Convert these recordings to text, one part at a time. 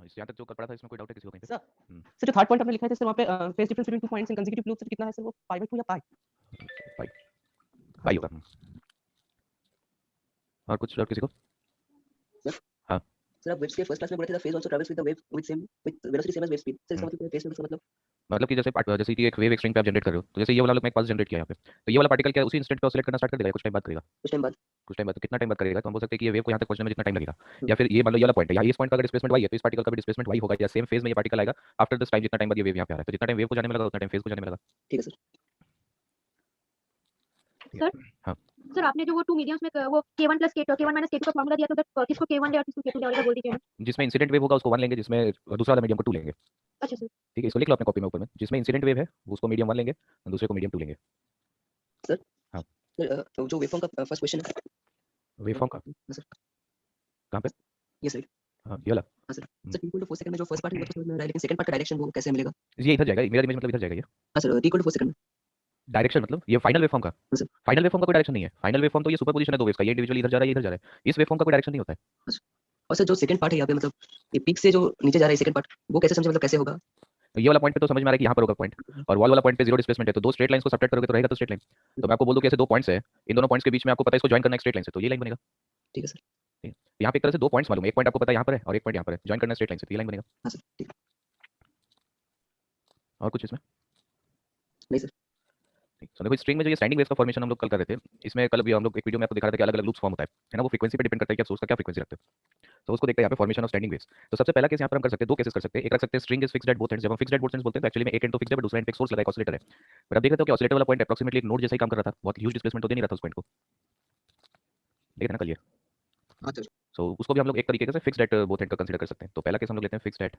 यहाँ तक जो कर पड़ा था इसमें कोई डाउट है किसी को कहीं पे? सर जो थर्ड पॉइंट आपने लिखा है सर वहाँ पे phase difference between 2 points in consecutive loop sir कितना है सर वो π/2 या पाई? पाई होगा। और कुछ डाउट किसी को? हाँ सर आप वेव्स के फर्स्ट क्लास में बोले थे the phase also travels with the wave with velocity same as wave speed sir इसका मतलब फेज का मतलब कि जैसे कि एक वेव एक स्ट्रिंग पे आप जनरेट कर रहे हो, तो जैसे ये वाला लोग मैं एक पास जनरेट किया यहाँ पे, तो ये वाला पार्टिकल क्या उसी इंस्टेंट पे ऑसिलेट करना स्टार्ट कर देगा, कुछ टाइम बाद करेगा? कुछ टाइम बाद कितना टाइम बाद करेगा? तो हम बोल सकते हैं कि ये वेव को यहाँ तक पहुंचने में जितना टाइम लगेगा, या फिर ये मान लो ये वाला पॉइंट है, यहाँ इस पॉइंट का अगर डिस्प्लेसमेंट y है तो इस पार्टिकल का भी डिस्प्लेसमेंट y होगा, या सेम फेज में ये पार्टिकल आएगा आफ्टर दिस टाइम, जितना टाइम बाद ये वेव यहाँ पे आ रहा है, तो जितना टाइम वेव को जाने में लगा उतना टाइम फेज को जाने में लगा। ठीक है सर। सर हाँ सर आपने जो वो 2 मीडियम्स में वो k1 + k2 k1 - k2 का फार्मूला दिया था, उधर किसको k1 ले और किसको k2 ले वाला बोल दीजिए। जिसमें इंसिडेंट वेव होगा उसको 1 लेंगे, जिसमें दूसरा वाला मीडियम को 2 लेंगे। अच्छा सर। ठीक है, इसको लिख लो अपने कॉपी में ऊपर में, जिसमें इंसिडेंट वेव है उसको मीडियम 1 लेंगे और दूसरे को मीडियम 2 लेंगे। सर हाँ सर जो वेवफॉर्म का फर्स्ट क्वेश्चन है वेवफॉर्म का सर कहाँ पे? ये सर हाँ ये वाला। हां सर सर t = 4 सेकंड में जो फर्स्ट पार्ट है वो तो समझ में आ रहा है लेकिन सेकंड पार्ट का डायरेक्शन वो कैसे मिलेगा? ये इधर जाएगा, मिरर इमेज मतलब इधर जाएगा ये। हां सर t = 4 सेकंड में डायरेक्शन मतलब ये फाइनल वेवफॉर्म का? हां सर फाइनल वेवफॉर्म का कोई डायरेक्शन नहीं है। फाइनल वेवफॉर्म तो ये सुपरपोजिशन है दो वेव्स का, ये इंडिविजुअली इधर जा रहा है, ये इधर जा रहा है। इस वेवफॉर्म का कोई डायरेक्शन नहीं होता है। और सर जो सेकंड पार्ट है यहाँ पे मतलब ये पीक से जो नीचे जा रहा है सेकंड पार्ट वो कैसे समझे मतलब कैसे होगा? ये वाला पॉइंट पे तो समझ में आ रहा है कि यहाँ पर होगा पॉइंट, और वॉल वाला पॉइंट पे जीरो डिस्प्लेसमेंट है, तो दो स्ट्रेट लाइंस को सबट्रैक्ट करोगे तो रहेगा तो स्ट्रेट लाइन। तो मैं आपको बोल दूं कि ऐसे दो पॉइंट्स है, इन दोनों पॉइंट्स के बीच में आपको पता है इसको ज्वाइन करना है स्ट्रेट लाइन से, तो ये लाइन बनेगा। ठीक है सर। ठीक है, यहाँ पे एक तरह से दो पॉइंट्स मालूम है, एक पॉइंट आपको पता है यहाँ पर है और एक पॉइंट यहाँ पर है, ज्वाइन करना है स्ट्रेट लाइन से, तो ये लाइन बनेगा। हां सर ठीक है। और कुछ इसमें नहीं सर। तो देखो स्ट्रिंग में जो ये स्टैंडिंग वेव्स का फॉर्मेशन हम लोग कल कर रहे थे, इसमें कल भी हम लोग एक वीडियो में आपको दिखा रहे थे कि अलग-अलग लूप्स फॉर्म होता है ना, वो फ्रीक्वेंसी पे डिपेंड करता है कि आप सोर्स का क्या फ्रीक्वेंसी रखते हो। तो उसको देखते हैं यहाँ पे फॉर्मेशन ऑफ स्टैंडिंग वेव्स। तो सबसे पहला केस यहाँ पर हम कर सकते हैं, दो केसेस कर सकते हैं। एक रख सकते हैं string is fixed at both ends, जब हम फिक्स्ड एट बोथ एंड्स बोलते हैं तो एक्चुअली में एक एंड तो फिक्स्ड है बट दूसरा एंड पे सोर्स लगा एक ऑसिलेटर है। बट अब देख रहे हो कि ऑसिलेटर वाला पॉइंट अप्रॉक्सिमेटली एक नोड जैसा ही काम कर रहा था, बहुत ह्यूज डिस्प्लेसमेंट तो दे नहीं रहा था उस पॉइंट को, देख रहे हैं ना कल ये। हां सर। सो उसको भी हम लोग एक तरीके से फिक्स्ड एट बोथ एंड का कंसीडर कर सकते हैं। तो पहला केस हम लोग लेते हैं फिक्स्ड एट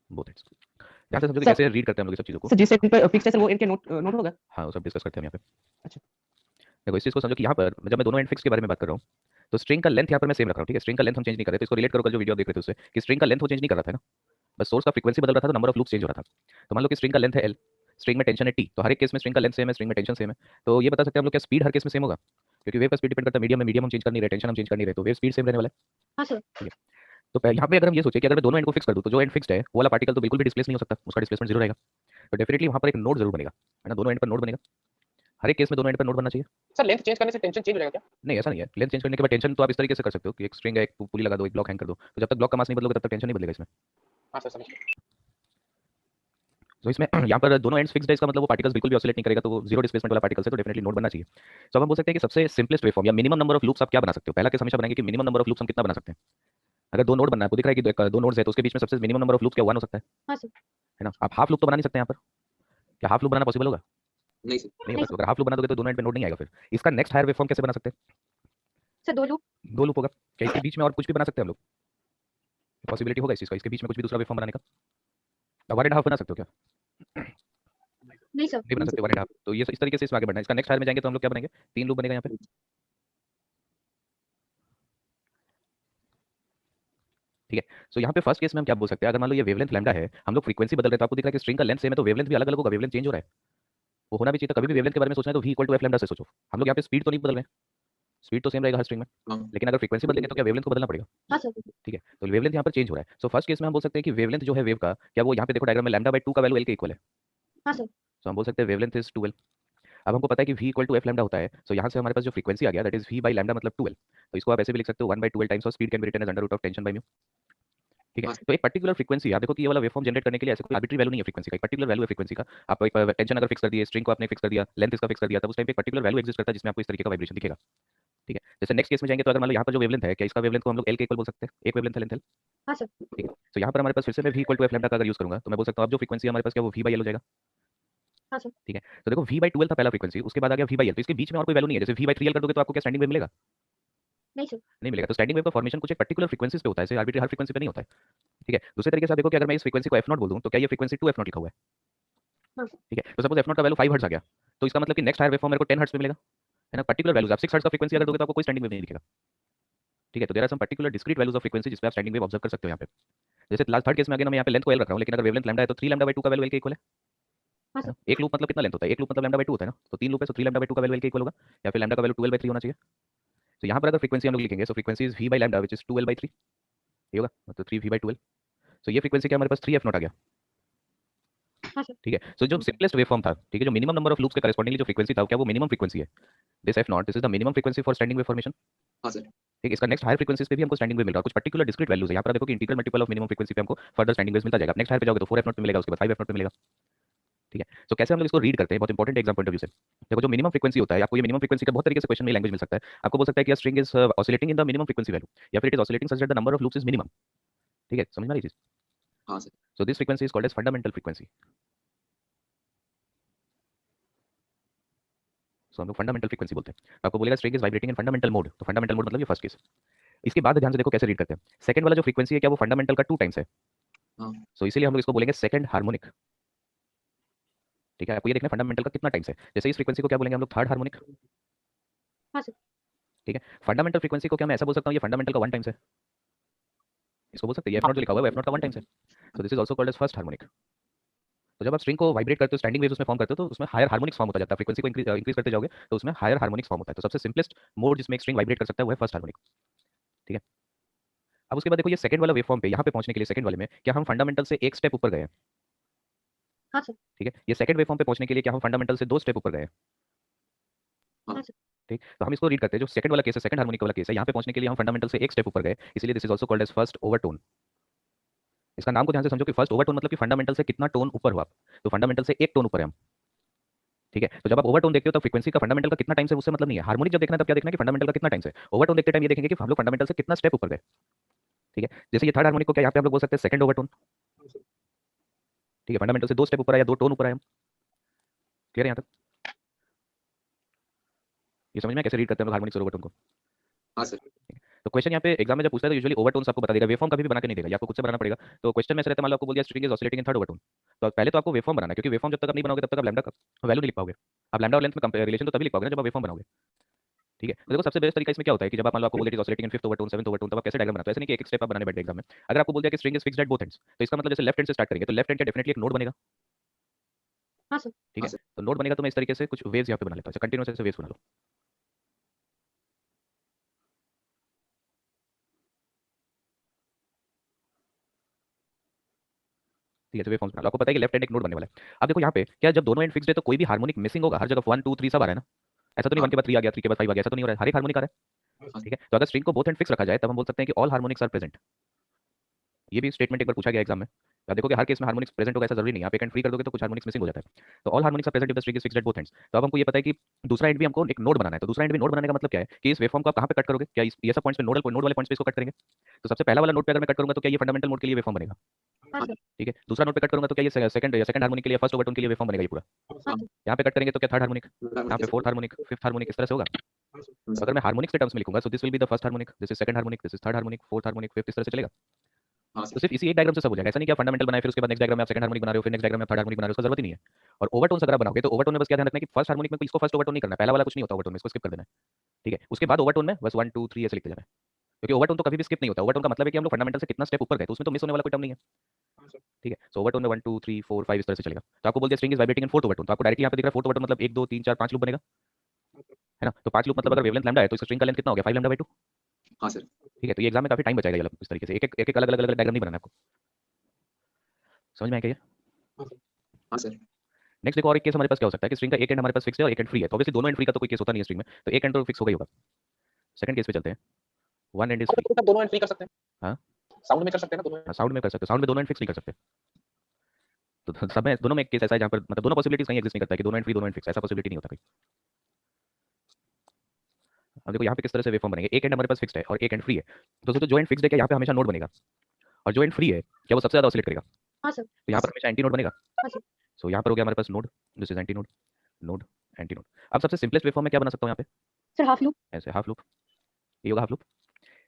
बोथ एंड्स। यहाँ से समझो कि कैसे रीड करते हैं हम लोग ये सब चीज़ों को। सर जिस सेकंड पे फिक्स है सर वो इनके नोट होगा। हाँ वो सब डिस्कस करते हैं हम यहाँ पे। अच्छा। देखो इस चीज़ को समझो कि यहाँ पर जब मैं दोनों एंड फिक्स के बारे में बात कर रहा हूँ, तो स्ट्रिंग का लेंथ यहाँ पर मैं सेम रख रहा हूँ। ठीक है, स्ट्रिंग का लेंथ हम चेंज नहीं कर रहे, तो इसको रिलेट करो कल जो वीडियो देख रहे थे उससे कि स्ट्रिंग का लेंथ वो चेंज नहीं कर रहा था ना, बस सोर्स का फ्रीक्वेंसी बदल रहा था तो नंबर ऑफ लूप्स चेंज हो रहा था। तो मान लो कि स्ट्रिंग का लेंथ है L, स्ट्रिंग में टेंशन है T, तो हर एक केस में स्ट्रिंग का लेंथ सेम है, स्ट्रिंग में टेंशन सेम है। तो ये बता सकते हैं हम लोग क्या स्पीड हर केस में सेम होगा? क्योंकि वेव का स्पीड डिपेंड करता है मीडियम में, मीडियम हम चेंज कर नहीं रहे, टेंशन हम चेंज कर नहीं रहे, तो वेव स्पीड सेम रहने वाला है। हां सर। ठीक है, तो यहाँ पे अगर हम ये सोचे कि अगर मैं दोनों एंड को फिक्स कर दूँ तो जो एंड फिक्स्ड है वो वाला पार्टिकल तो बिल्कुल भी डिस्प्लेस नहीं हो सकता, उसका डिस्प्लेसमेंट जीरो रहेगा। तो डेफिनेटली वहाँ पर एक नोड जरूर बनेगा, है ना, दोनों एंड पर नोड बनेगा। हर एक केस में दोनों एंड पर नोड बनना चाहिए। सर लेंथ चेंज करने से टेंशन चेंज हो जाएगा क्या? नहीं ऐसा नहीं है, लेंथ चेंज करने के बाद टेंशन तो आप इस तरीके से कर सकते हो कि एक स्ट्रिंग है, एक पुली लगा दो, एक ब्लॉक हैंग कर दो, तो जब तक ब्लॉक का मास नहीं बदलोगे तब तक टेंशन नहीं बदलेगा इसमें। हां सर समझ गया। तो इसमें यहाँ पर दोनों एंड्स फिक्स्ड है, इसका मतलब वो पार्टिकल्स बिल्कुल भी ऑसिलेट नहीं करेगा, तो वो जीरो डिस्प्लेसमेंट वाला पार्टिकल्स है, तो डेफिनेटली नोड बनना चाहिए। तो अब हम बोल सकते हैं कि सबसे सिंपलेस्ट वेव फॉर्म या मिनिमम नंबर ऑफ लूप्स आप क्या बना सकते हो। पहला केस हमेशा बनाएंगे कि मिनिमम नंबर ऑफ लूप्स हम कितना बना सकते हैं। अगर दो नोड बनना है, आपको दिख रहा है कि दो नोड्स है, तो उसके बीच में सबसे मिनिमम नंबर ऑफ लूप्स क्या 1 हो सकता है? हां सर। है ना, आप हाफ लूप तो बना नहीं सकते यहाँ पर। क्या हाफ लूप बनाना पॉसिबल होगा? नहीं सर। नहीं होगा। तो अगर हाफ लूप बना दोगे तो दोनों एंड पे नोड नहीं आएगा। फिर इसका नेक्स्ट हायर वेव फॉर्म कैसे बना सकते हैं? Sir 2 loop. 2 लूप होगा। क्या इसके बीच में और कुछ भी बना सकते हैं हम लोग? पॉसिबिलिटी होगा इस चीज़ का, इसके बीच में कुछ भी दूसरा वेव फॉर्म बनाने का? 1 एंड हाफ बना सकते हो क्या? नहीं सर। नहीं बना सकते 1 एंड हाफ। तो ये इस तरीके से इसमें आगे बढ़ना है। इसका नेक्स्ट हायर में जाएंगे तो हम लोग क्या बनेंगे? 3 लूप बनेगा यहाँ पे। ठीक है, सो यहाँ पे फर्स्ट केस में हम क्या बोल सकते हैं, अगर मान लो ये वेवलेंथ लैम्डा है, हम लोग फ्रीक्वेंसी बदल रहे हैं, तो आपको दिख रहा है कि स्ट्रिंग का लेंथ सेम है, तो वेवलेंथ भी अलग अलग होगा, वेवलेंथ चेंज हो रहा है। वो होना भी चाहिए था। कभी भी वेवलेंथ के बारे में सोचना है तो v = f लैम्डा से सोचो। हम लोग यहाँ पे स्पीड तो नहीं बदल रहे हैं, स्पीड तो सेम रहेगा हर स्ट्रिंग में, लेकिन अगर फ्रीक्वेंसी बदलेंगे तो क्या वेवलेंथ को बदलना पड़ेगा? हां सर। ठीक है, तो वेवलेंथ यहाँ पर चेंज हो रहा है। सो फर्स्ट केस में हम बोल सकते हैं कि वेवलेंथ जो है वेव का, क्या वो यहाँ पे देखो डायग्राम में λ/2 का वैल्यू l के इक्वल है। हां सर। सो हम बोल सकते हैं वेवलेंथ इज 2l। अब हमको पता है कि v = f लैम्डा होता है, सो यहाँ से हमारे पास जो फ्रीक्वेंसी आ गया that is v by lambda मतलब 2l। तो इसको आप ऐसे भी लिख सकते हो 1/2l times of speed can be written as under root of tension by mu. ठीक है, तो एक पर्टिकुलर फ्रीक्वेंसी आप देखो कि ये वाला वेवफॉर्म जनरेट करने के लिए ऐसे कोई आर्बिट्री वैल्यू नहीं है फ्रीक्वेंसी का, एक पर्टिकुलर वैल्यू है फ्रीक्वेंसी का। आप एक टेंशन अगर फिक्स कर दिए, स्ट्रिंग को आपने फिक्स कर दिया, लेंथ इसका फिक्स कर दिया, तब उस टाइम पे एक पर्टिकुलर वैल्यू एग्जिस्ट करता है जिसमें आपको इस तरीके का वाइब्रेशन दिखेगा। ठीक है, जैसे नेक्स्ट केस में जाएंगे तो अगर मान लो यहाँ पर जो वेवलेंथ है, क्या इसका वेवलेंथ को हम लोग l के इक्वल बोल सकते हैं? एक वेवलेंथ है लेंथ l। हां सर। ठीक है, तो यहाँ पर हमारे पास फिर से मैं v = f लैम्डा का अगर यूज करूंगा तो मैं बोल सकता हूँ अब जो फ्रीक्वेंसी हमारे पास क्या वो v/l हो जाएगा। हां सर। ठीक है, तो देखो v/2l था पहला फ्रीक्वेंसी, उसके बाद आ गया v/l, तो इसके बीच में और कोई वैल्यू नहीं है। जैसे v/3l कर दोगे तो आपको क्या स्टैंडिंग वेव मिलेगा? नहीं सर। नहीं मिलेगा। तो स्टैंडिंग वेव का फॉर्मेशन कुछ एक पर्टिकुलर फ्रीक्वेंसीज पे होता है, ऐसे आर्बिट्री हर फ्रीक्वेंसी पे नहीं होता है। ठीक है, दूसरे तरीके से आप देखो कि अगर मैं इस फ्रीक्वेंसी को f0 बोल दूं तो क्या ये फ्रीक्वेंसी 2f0 लिखा हुआ है? हां। ठीक है, तो सपोज f0 का वैल्यू 5 हर्ट्ज आ गया, तो इसका मतलब कि नेक्स्ट हायर वेव फॉर्म मेरे को 10 हर्ट्ज पे मिलेगा, है ना। पर्टिकुलर वैल्यूज आप 6 हर्ट्ज का फ्रीक्वेंसी अगर दोगे तो आपको कोई स्टैंडिंग वेव नहीं दिखेगा। ठीक है, तो there are some particular discrete values of frequency जिस पे आप स्टैंडिंग वेव ऑब्जर्व कर सकते हो यहाँ पे। जैसे लास्ट थर्ड केस में अगेन मैं यहाँ पे लेंथ को l रख रहा हूँ, लेकिन अगर वेवलेंथ लैम्डा है तो 3 λ/2 का वैल्यू l के इक्वल है। हां है ना, सर। एक लूप मतलब कितना लेंथ होता है? एक लूप मतलब λ/2 होता है ना, तो 3 लूप है तो 3 λ/2 का वैल्यू l के इक्वल होगा, या फिर लैम्डा का वैल्यू 12/3 होना चाहिए। तो यहाँ पर अगर फ्रीक्वेंसी हम लोग लिखेंगे so frequency is v by lambda which is 2l/3 ये होगा मतलब 3v/2l। सो ये फ्रीक्वेंसी क्या हमारे पास 3f नॉट आ गया। हाँ सर। ठीक है, सो जो सिंपलेस्ट वेवफॉर्म था, ठीक है, जो मिनिमम नंबर ऑफ लूप्स के करस्पॉन्डिंगली जो फ्रीक्वेंसी था क्या वो मिनिमम फ्रीक्वेंसी है। This f not this is the minimum frequency for standing wave formation. हाँ सर। ठीक है, इसका नेक्स्ट हायर फ्रीक्वेंसीज पे भी हमको स्टैंडिंग वेव मिल रहा है, कुछ पर्टिकुलर डिस्क्रीट वैल्यूज है। यहाँ पर आप देखो कि integral multiple of minimum frequency पे हमको फर्दर स्टैंडिंग वेव्स मिलता जाएगा। नेक्स्ट हायर पे जाओगे तो 4f नॉट पे मिलेगा, उसके बाद 5f नॉट पे मिलेगा। ठीक है, तो कैसे हम लोग इसको रीड करते हैं, बहुत important exam point of view से। देखो जो मिनिमम फ्रीक्वेंसी होता है, आपको ये मिनिमम फ्रीक्वेंसी का बहुत तरीके से क्वेश्चन में लैंग्वेज मिल सकता है। आपको बोल सकता है कि string is oscillating in the minimum frequency value, या फिर it is oscillating such that the number of loops is minimum. ठीक है, समझ में आ रही चीज। हाँ sir. So this frequency is called as fundamental frequency. So हम लोग फंडामेंटल फ्रीक्वेंसी बोलते हैं। तो आपको बोलेगा string is vibrating in fundamental mode, तो फंडामेंटल मोड मतलब ये फर्स्ट केस। इसके बाद ध्यान से देखो कैसे रीड करते हैं। सेकंड वाला जो फ्रीक्वेंसी है क्या वो फंडामेंटल का 2 टाइम्स है। हाँ। सो इसीलिए हम लोग इसको बोलेंगे सेकंड हार्मोनिक। ठीक है, आपको ये देखना है फंडामेंटल का कितना टाइम्स है। जैसे इस फ्रीक्वेंसी को क्या बोलेंगे हम लोग, थर्ड हार्मोनिक। हाँ सर। ठीक है, फंडामेंटल फ्रीक्वेंसी को क्या मैं ऐसा बोल सकता हूँ ये फंडामेंटल का 1 टाइम्स है, इसको बोल सकते हैं ये f नॉट जो लिखा हुआ है f नॉट का 1 टाइम्स है। So this is also called as first harmonic. तो जब आप स्ट्रिंग को वाइब्रेट करते हो, स्टैंडिंग वेव्स उसमें फॉर्म करते हो, तो उसमें हायर हार्मोनिक्स फॉर्म होता जाता है। फ्रीक्वेंसी को इंक्रीज करते जाओगे तो उसमें हायर हार्मोनिक्स फॉर्म होता है। तो सबसे सिंपलेस्ट मोड जिसमें एक स्ट्रिंग वाइब्रेट कर सकता है वो है फर्स्ट हार्मोनिक। ठीक है, अब उसके बाद देखो ये सेकंड वाला वेवफॉर्म पे यहाँ पे पहुंचने के लिए सेकंड वाले में क्या हम फंडामेंटल से एक स्टेप ऊपर गए हैं। हाँ सर। ठीक है, ये सेकंड वेवफॉर्म पे पहुंचने के लिए क्या हम फंडामेंटल से 2 स्टेप ऊपर गए हैं। हाँ सर। ठीक, तो हम इसको रीड करते हैं, जो सेकंड वाला केस है, सेकंड हार्मोनिक वाला केस है, यहाँ पे पहुंचने के लिए हम फंडामेंटल से एक स्टेप ऊपर गए, इसलिए this is also called as first overtone. इसका नाम को ध्यान से समझो कि फर्स्ट ओवरटोन मतलब कि फंडामेंटल से कितना टोन ऊपर हुआ आप, तो फंडामेंटल से एक टोन ऊपर है हम। ठीक है, तो जब आप ओवरटोन देखते हो तो फ्रीक्वेंसी का फंडामेंटल का कितना टाइम्स है उससे मतलब नहीं है। हार्मोनिक जब देखना है तब क्या देखना है कि फंडामेंटल का कितना टाइम्स है। ओवरटोन देखते टाइम ये देखेंगे कि हम लोग फंडामेंटल से कितना स्टेप ऊपर गए। ठीक है, जैसे ये थर्ड हार्मोनिक को क्या यहाँ पे हम लोग बोल सकते हैं सेकंड ओवरटोन। ठीक है, फंडामेंटल से 2 स्टेप ऊपर है या 2 टोन ऊपर है हम। क्लियर है यहाँ तक? ये समझ में कैसे रीड करते हैं हम लोग हार्मोनिक्स और ओवरटोन को। हाँ सर। तो क्वेश्चन यहाँ पे एग्जाम में जब पूछता है तो यूजुअली ओवरटोन्स आपको बता देगा, वेवफॉर्म कभी भी बना के नहीं देगा, या आपको खुद से बनाना पड़ेगा। तो क्वेश्चन में ऐसे रहता है, मान लो आपको बोल दिया string is oscillating in third overtone, तो पहले तो आपको वेवफॉर्म बनाना है, क्योंकि वेवफॉर्म जब तक आप नहीं बनाओगे तब तक आप लैम्डा का वैल्यू नहीं लिख पाओगे। आप लैम्डा और लेंथ में रिलेशन तो तभी लिख पाओगे ना जब आप वेवफॉर्म बनाओगे। ठीक है, तो देखो सबसे बेस्ट तरीका इसमें क्या होता है कि जब आप मान लो आपको बोल दिया oscillating in fifth overtone, seventh overtone, तब आप कैसे डायग्राम बनाते हो। ऐसे नहीं कि एक एक स्टेप आप बनाने बैठे एग्जाम में। अगर आपको बोल दिया कि string is fixed at both ends, तो इसका मतलब जैसे लेफ्ट हैंड से स्टार्ट करेंगे तो लेफ्ट हैंड का डेफिनेटली एक नोड बनेगा। हाँ सर। ठीक हाँ है, सर। तो नोड बनेगा तो मैं इस तरीके से कुछ वेव्स यहाँ पे बना लेता हूँ, कंटिन्यूअस ऐसे वेव्स बना लो। ठीक है, तो वेवफॉर्म्स बना लो। आपको पता है कि लेफ्ट हैंड एक नोड बनने वाला है। अब देखो यहाँ पे क्या जब दोनों एंड फिक्स्ड है तो कोई भी हार्मोनिक मिसिंग होगा, हर जगह 1 2 3 सब आ रहा है ना। ऐसा तो नहीं हाँ। 1 के बाद 3 आ गया, 3 के बाद 5 आ गया, ऐसा तो नहीं हो रहा है, हर एक हार्मोनिक आ रहा है। हाँ। ठीक है, तो अगर स्ट्रिंग को बोथ एंड फिक्स रखा जाए तब हम बोल सकते हैं कि ऑल हार्मोनिक्स आर प्रेजेंट। ये भी स्टेटमेंट एक बार पूछा गया एग्जाम में। आप देखो कि हर केस में हार्मोनिक्स प्रेजेंट होगा ऐसा जरूरी नहीं है, आप एक एंड फ्री कर दोगे तो कुछ हार्मोनिक्स मिसिंग हो जाता है। तो all harmonics are present if the string is fixed at both ends. तो अब हमको ये पता है कि दूसरा एंड भी हमको एक नोड बनाना है। तो दूसरा एंड भी नोड बनाने का मतलब क्या है कि इस वेवफॉर्म को आप कहां पे कट करोगे, क्या ये सब पॉइंट्स पे नोड वाले पॉइंट्स पे इसको कट करेंगे। तो सबसे पहला वाला नोड पे अगर मैं कट करूंगा तो क्या ये फंडामेंटल मोड के लिए वेवफॉर्म बनेगा। हाँ सर। ठीक है, दूसरा नोड पे कट करूंगा तो क्या ये सेकंड हार्मोनिक के लिए, फर्स्ट ओवरटोन के लिए वेवफॉर्म बनेगा ये पूरा। हाँ सर। यहाँ पे कट करेंगे तो क्या थर्ड हार्मोनिक, यहाँ पे फोर्थ हार्मोनिक, फिफ्थ हार्मोनिक, इस तरह से होगा। तो अगर मैं हार्मोनिक्स के टर्म्स में लिखूंगा सो this will be the first harmonic, this is second harmonic, this is third harmonic, fourth harmonic, fifth, इस तरह से चलेगा। हाँ तो सर। सिर्फ इसी एक डायग्राम से सब हो जाएगा। ऐसा नहीं कि आप फंडामेंटल बनाए फिर उसके बाद नेक्स्ट डायग्राम में आप सेकंड हार्मोनिक बना रहे हो, फिर नेक्स्ट डायग्राम में थर्ड हार्मोनिक बना रहे हो, उसका जरूरत ही नहीं है। और ओवरटोन अगर आप बनाओगे तो ओवरटोन में बस क्या ध्यान रखना है कि फर्स्ट हार्मोनिक में इसको फर्स्ट ओवरटोन नहीं करना है, पहला वाला कुछ नहीं होता ओवरटोन में, इसको स्किप कर देना है। ठीक है, उसके बाद ओवरटोन में बस 1 2 3 ऐसे लिखते जाना है, क्योंकि ओवरटोन तो कभी भी स्किप नहीं होता। ओवरटोन का मतलब है कि हम लोग फंडामेंटल से कितना स्टेप ऊपर गए, तो उसमें तो मिस होने वाला कोई टर्म नहीं है। ठीक है, सो ओवरटोन में 1 2 3 4 5 इस तरह से चलेगा। तो आपको बोल दिया string is vibrating in fourth overtone, तो आपको डायरेक्टली यहाँ पे दिख रहा है फोर्थ ओवरटोन मतलब 1 2 3 4 5 लूप बनेगा, है ना। तो 5 लूप मतलब अगर वेवलेंथ लैम्डा है तो इसका स्ट्रिंग का लेंथ कितना हो गया, 5 लैम्डा/2। हाँ सर। ठीक है, तो ये एग्जाम में काफी टाइम बचाएगा ये वाला, इस तरीके से एक एक अलग अलग डायग्राम नहीं बनाना है आपको। समझ में आया क्या ये? हाँ सर। नेक्स्ट देखो और एक केस हमारे पास क्या हो सकता है कि स्ट्रिंग का एक एंड हमारे पास फिक्स है और एक एंड फ्री है। तो ऑब्वियसली दोनों एंड फ्री का तो कोई केस होता नहीं है स्ट्रिंग में, तो एक एंड तो फिक्स होगा ही होगा। सेकंड केस पे चलते हैं, वन एंड इज फ्री। दोनों एंड फ्री कर सकते हैं। हाँ, साउंड में कर सकते हैं ना दोनों। हाँ साउंड में कर सकते हो, साउंड में दोनों एंड फिक्स नहीं कर सकते। तो सब में दोनों में एक केस ऐसा है जहाँ पर मतलब दोनों पॉसिबिलिटीज कहीं एग्जिस्ट नहीं करता है कि दोनों एंड फ्री दोनों एंड फिक्स, ऐसा पॉसिबिलिटी नहीं होता कहीं। अब देखो यहाँ पे किस तरह से वेवफॉर्म बनेंगे, एक एंड हमारे पास फिक्स्ड है और एक एंड फ्री है। तो जो एंड फिक्स्ड है क्या यहाँ पे हमेशा नोड बनेगा, और जो एंड फ्री है क्या वो सबसे ज्यादा ऑसिलेट करेगा। हाँ सर। तो यहाँ पर हमेशा एंटी नोड बनेगा। हाँ सर। सो यहाँ पर हो गया हमारे पास node, this is antinode, node, antinode. अब सबसे सिंपलेस्ट वेवफॉर्म में क्या बना सकता हूँ यहाँ पे, सर हाफ लूप। ऐसे हाफ लूप, ये होगा हाफ लूप।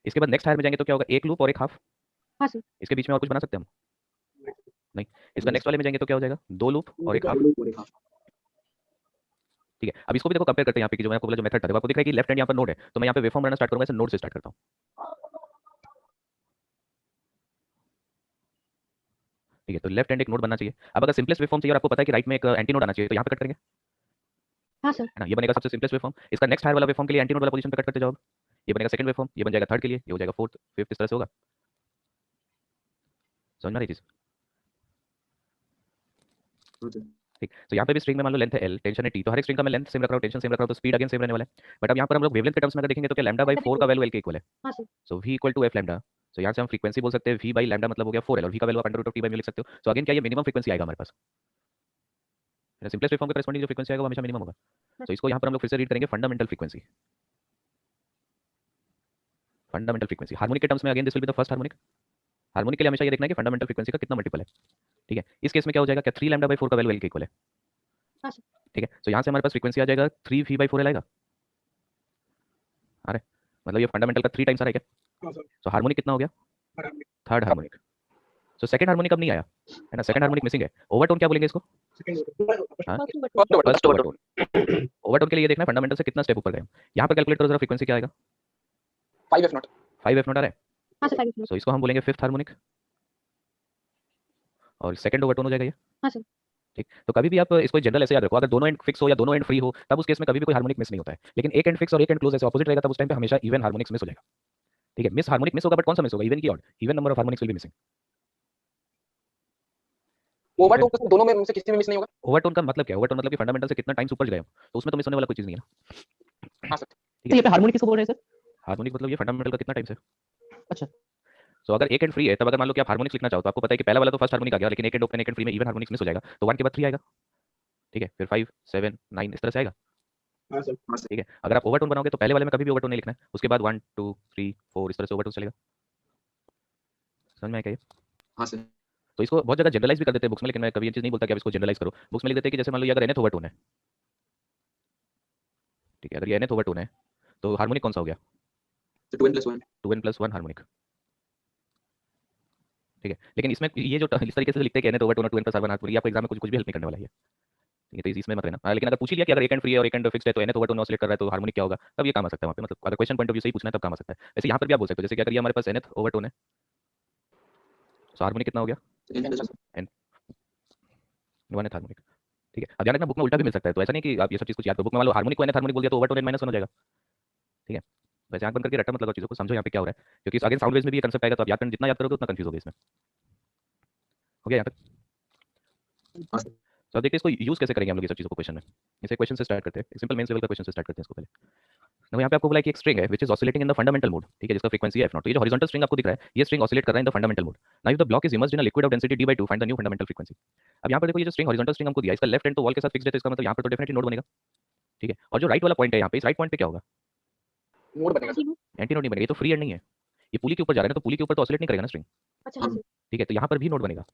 इसके बाद नेक्स्ट हायर में जाएंगे तो क्या होगा, एक लूप और एक हाफ। हाँ सर। इसके बीच में और कुछ बना सकते हैं हम, नहीं। इसका नेक्स्ट वाले में जाएंगे तो क्या हो जाएगा, 2 लूप और एक हाफ। ठीक है, अब इसको भी देखो कंपेयर करते हैं यहाँ पे कि जो मैं आपको बोला जो मेथड था, देखो आपको दिख रहा है कि लेफ्ट हैंड यहाँ पर नोड है, तो मैं यहाँ पे वेवफॉर्म बनाना स्टार्ट करूंगा, ऐसे नोड से स्टार्ट करता हूँ। ठीक है, तो लेफ्ट हैंड एक नोड बनना चाहिए। अब अगर सिंपलेस्ट वेवफॉर्म चाहिए और आपको पता है कि राइट में एक एंटी नोड आना चाहिए, तो यहाँ पे कट करेंगे, हाँ सर। है ना। ये बनेगा सबसे सिंपलेस्ट वेवफॉर्म। इसका नेक्स्ट हायर वाला वेवफॉर्म के लिए एंटी नोड वाला पोजीशन पे कट करते जाओ। ये बनेगा सेकंड वेवफॉर्म, ये बन जाएगा थर्ड के लिए, ये हो जाएगा फोर्थ, फिफ्थ, इस तरह से होगा। समझ में आ रही चीज? ठीक, तो यहाँ पे भी स्ट्रिंग में मान लो लेंथ है l, टेंशन है t, तो हर एक स्ट्रिंग का मैं लेंथ सेम रख रहा हूँ, टेंशन सेम रख रहा हूँ, तो स्पीड अगेन सेम रहने वाला है। बट अब यहाँ पर हम लोग वेवलेंथ के टर्म्स में अगर देखेंगे तो क्या लैम्डा बाई 4 का वैल्यू l के इक्वल है। हाँ sir. So v equal to f lambda. So यहाँ से हम फ्रीक्वेंसी बोल सकते हैं v बाई लैम्डा मतलब हो गया 4l, और v का वैल्यू आप under root of t by mu लिख सकते हो। सो अगेन क्या ये मिनिमम फ्रीक्वेंसी आएगा हमारे पास, सिंपलेस्ट वेवफॉर्म के करेस्पॉन्डिंग जो फ्रीक्वेंसी आएगा वो हमेशा मिनिमम होगा। तो इसको यहाँ पर हम लोग फिर से रीड करेंगे fundamental frequency. Fundamental frequency harmonic के टर्म्स में again this will be the first harmonic. Harmonic के लिए हमेशा ये देखना है कि फंडामेंटल फ्रीक्वेंसी का कितना मल्टीपल है। ठीक है, इस केस में क्या हो जाएगा, क्या 3 लैम्डा बाई 4 का वैल्यू l के इक्वल है। हाँ सर। ठीक है, तो यहाँ से हमारे पास फ्रीक्वेंसी आ जाएगा 3v बाई 4l आएगा। अरे मतलब ये फंडामेंटल का 3 टाइम्स आ रहा है क्या? तो हार्मोनिक कितना हो गया, third harmonic. So second harmonic अब नहीं आया है ना, सेकंड हार्मोनिक मिसिंग है। ओवरटोन क्या बोलेंगे इसको? हाँ, फर्स्ट ओवरटोन। ओवरटोन के लिए ये देखना है फंडामेंटल से कितना स्टेप ऊपर गए हम। यहाँ पर कैलकुलेट करो जरा, फ्रीक्वेंसी क्या आएगा? 5f0 5f0 आ रहा है। हाँ सर 5 सो इसको हम बोलेंगे फिफ्थ हार्मोनिक, और सेकंड ओवरटोन हो जाएगा ये। हाँ सर। ठीक, तो कभी भी आप इसको जनरल ऐसे याद रखो, अगर दोनों एंड फिक्स हो या दोनों एंड फ्री हो तब उस केस में कभी भी कोई हार्मोनिक मिस नहीं होता है। लेकिन एक एंड फिक्स और एक एंड क्लोज ऐसे ऑपोजिट रहेगा तब उस टाइम पे हमेशा इवन हार्मोनिक्स मिस हो जाएगा। ठीक है, मिस हार्मोनिक मिस होगा, बट कौन सा मिस होगा, इवन की odd? Even number of harmonics will be missing. Overtone तो दोनों में से किसी में मिस नहीं होगा। ओवरटोन का मतलब क्या है? ओवरटोन मतलब कि फंडामेंटल से कितना टाइम्स ऊपर गए हम, तो उसमें तो मिस होने वाला कोई चीज नहीं है ना। हाँ सर। ठीक तो है, ये पे हार्मोनिक किसको बोल रहे हैं सर? हार्मोनिक मतलब ये फंडामेंटल का कितना टाइम्स है। अच्छा। सो अगर एक एंड फ्री है तब अगर मान लो कि आप हार्मोनिक्स लिखना चाहो तो आपको पता है कि पहला वाला तो फर्स्ट हार्मोनिक आ गया, लेकिन एक एंड ओपन एक एंड फ्री में इवन हार्मोनिक्स मिस हो जाएगा, तो 1 के बाद 3 आएगा। ठीक है, फिर 5 7 9 इस तरह से आएगा। हाँ सर। ठीक है, अगर आप ओवरटोन बनाओगे तो पहले वाले में कभी भी ओवरटोन नहीं लिखना है, उसके बाद 1 2 3 4 इस तरह से ओवरटोन चलेगा। समझ में आया क्या ये? हाँ सर। तो इसको बहुत जगह जनरलाइज भी कर देते हैं बुक्स में, लेकिन मैं कभी ये चीज़ नहीं बोलता कि आप इसको जनरलाइज करो। बुक्स में लिख देते हैं कि जैसे मान लो ये अगर nth ओवरटोन है, ठीक है, अगर ये nth ओवरटोन है तो हार्मोनिक कौन सा हो गया? तो 2n+1 2n+1 हार्मोनिक। ठीक है, लेकिन इसमें ये जो इस तरीके से लिखते हैं कि nth ओवरटोन और 2n+1 हार्मोनिक, ये आपको एग्जाम में कुछ भी हेल्प नहीं करने वाला है। ठीक है, तो इसमें मत रहना। लेकिन अगर पूछ ही लिया कि अगर एक एंड फ्री है और एक एंड फिक्स्ड है तो nth ओवरटोन ऑसिलेट कर रहा है तो हार्मोनिक क्या होगा, तब ये काम आ सकता है वहाँ पे। मतलब अगर क्वेश्चन पॉइंट ऑफ व्यू से ही पूछना है तब काम आ सकता है। वैसे यहाँ पर भी आप बोल सकते हो जैसे कि अगर ये हमारे पास nth ओवरटोन है तो हार्मोनिक कितना हो गया? n 1th harmonic. ठीक है, अब ध्यान रखना बुक में उल्टा भी मिल सकता है, तो ऐसा नहीं कि आप ये सब चीज़ कुछ याद करो। बुक में मान लो हार्मोनिक को nth हार्मोनिक बोल दिया तो ओवरटोन n-1 हो जाएगा। ठीक है, वैसे आंख बंद करके रट्टा मत लगाओ चीज़ों को, समझो यहाँ पे क्या हो रहा है, क्योंकि आगे साउंड वेव्स में भी ये कंसेप्ट आएगा, तो आप याद करना, जितना याद करोगे उतना कंफ्यूज होगे इसमें। हो गया यहाँ तक? तो अब देखिए इसको यूज कैसे करेंगे हम लोग ये सब चीज़ों को क्वेश्चन में। इसे क्वेश्चन से स्टार्ट करते हैं, एक सिंपल मेंस लेवल का क्वेश्चन से स्टार्ट करते हैं इसको पहले। तो यहाँ पे आपको बोला है कि एक स्ट्रिंग है which is oscillating in the fundamental mode, ठीक है, जिसका फ्रीक्वेंसी है f0। तो ये जो हॉरिजॉन्टल स्ट्रिंग आपको दिख रहा है ये स्ट्रिंग ऑसिलेट कर रहा है in the fundamental mode. Now if the block is immersed in a liquid of density d/2 find the new fundamental frequency. अब यहाँ पर देखो ये जो स्ट्रिंग हॉरिजॉन्टल स्ट्रिंग हमको दिया इसका लेफ्ट एंड तो वॉल के साथ फिक्स्ड है, तो इसका मतलब यहाँ पर तो डेफिनेटली नोड बनेगा। ठीक है, और जो राइट वाला पॉइंट है यहाँ पे, इस राइट पॉइंट पे क्या होगा? नोड बनेगा सर। एंटी नोड नहीं बनेगा, ये तो फ्री एंड नहीं है, ये पुली के ऊपर जा रहा है ना, तो पुली के ऊपर तो ऑसिलेट नहीं करेगा ना स्ट्रिंग। अच्छा हाँ सर। ठीक है, तो यहाँ पर भी नोड बनेगा।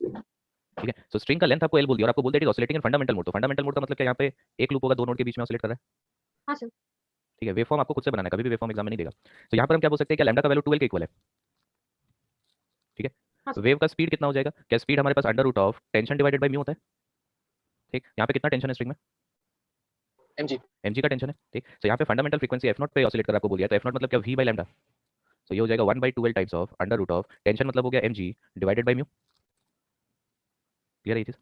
ठीक है, तो स्ट्रिंग का लेंथ आपको l बोल दिया और आपको बोल दिया it is oscillating in fundamental mode. तो फंडामेंटल मोड का मतलब क्या, यहाँ पे एक लूप होगा, दो नोड के बीच में ऑसिलेट कर रहा है। हाँ सर। ठीक है, वेवफॉर्म आपको खुद से बनाना है, कभी भी वेवफॉर्म एग्जाम में नहीं देगा। तो यहाँ पर हम क्या बोल सकते हैं कि लैम्डा का वैल्यू 12 के इक्वल है। ठीक है, हाँ तो सर। वेव का स्पीड कितना हो जाएगा? क्या स्पीड हमारे पास under root of tension divided by mu होता है। ठीक, यहाँ पे कितना टेंशन है स्ट्रिंग में? mg का टेंशन है। ठीक, तो यहाँ पे फंडामेंटल फ्रीक्वेंसी f0 पे ऑसिलेट कर आपको बोल दिया, तो f0 मतलब क्या, v बाय लैम्डा। तो ये हो जाएगा 1/2l times of under root of tension मतलब हो गया mg divided by mu. Clear है ये चीज?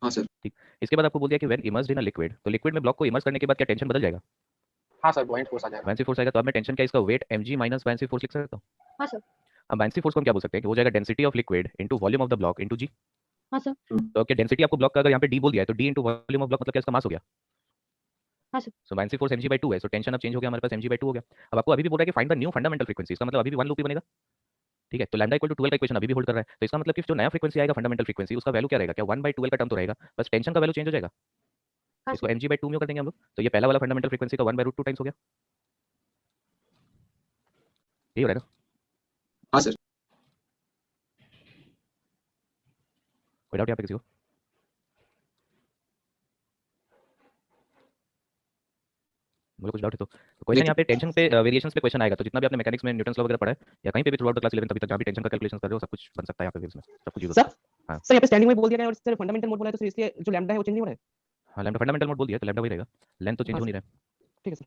हाँ सर। ठीक, इसके बाद आपको बोल दिया कि when immersed in a liquid, तो लिक्विड में ब्लॉक को इमर्स करने के बाद क्या टेंशन बदल जाएगा? हाँ सर, पॉइंट फोर्स आ जाएगा। बायनेंसी फोर्स आएगा, तो अब मैं टेंशन का इसका वेट mg माइनस बायनेंसी फोर्स लिख सकता हूँ। हाँ सर। अब बायनेंसी फोर्स को हम क्या बोल सकते हैं कि हो जाएगा density of liquid into volume of the block into g। हाँ सर। तो क्या डेंसिटी आपको ब्लॉक का अगर यहाँ पे d बोल दिया है तो d into volume of block मतलब क्या, इसका मास हो गया। हाँ सर। सो बायनेंसी फोर्स mg/2 है, सो टेंशन अब चेंज हो गया, हमारे पास mg/2 हो गया। अब आपको अभी भी बोल रहा है कि find the new fundamental frequency, इसका मतलब अभी भी वन लूप ही बनेगा। ठीक है, तो लैम्डा इक्वल टू 12 का इक्वेशन अभी भी होल्ड कर रहा है, तो इसका मतलब कि जो नया फ्रीक्वेंसी आएगा फंडामेंटल फ्रीक्वेंसी उसका वैल्यू क्या रहेगा, क्या 1/12 का टर्म तो रहेगा, बस टेंशन का वैल्यू चेंज हो जाएगा। हाँ इसको सर। mg/2 में कर देंगे हम लोग, तो ये पहला वाला फंडामेंटल फ्रीक्वेंसी का 1/√2 टाइम्स हो गया। यही हो रहा है ना? हाँ सर। कोई डाउट यहाँ पे किसी को? मुझे कुछ डाउट है तो क्वेश्चन यहाँ पे टेंशन पे वेरिएशंस पे क्वेश्चन आएगा, तो जितना भी आपने मैकेनिक्स में न्यूटन्स लॉ वगैरह पढ़ा है या कहीं पे भी थ्रू आउट द क्लास 11 तभी तक जहाँ भी टेंशन का कैलकुलेशन कर रहे हो सब कुछ बन सकता है यहाँ पे, इसमें सब कुछ यूज सर हाँ। सर यहाँ पे स्टैंडिंग में बोल दिया गया है और सर फंडामेंटल मोड बोला है, तो सर इसलिए जो लैम्डा है वो चेंज नहीं हो रहा है। हाँ, लैम्डा फंडामेंटल मोड बोल दिया तो लैम्डा वही रहेगा, लेंथ तो चेंज हाँ हो सर, नहीं रहा है। ठीक है सर।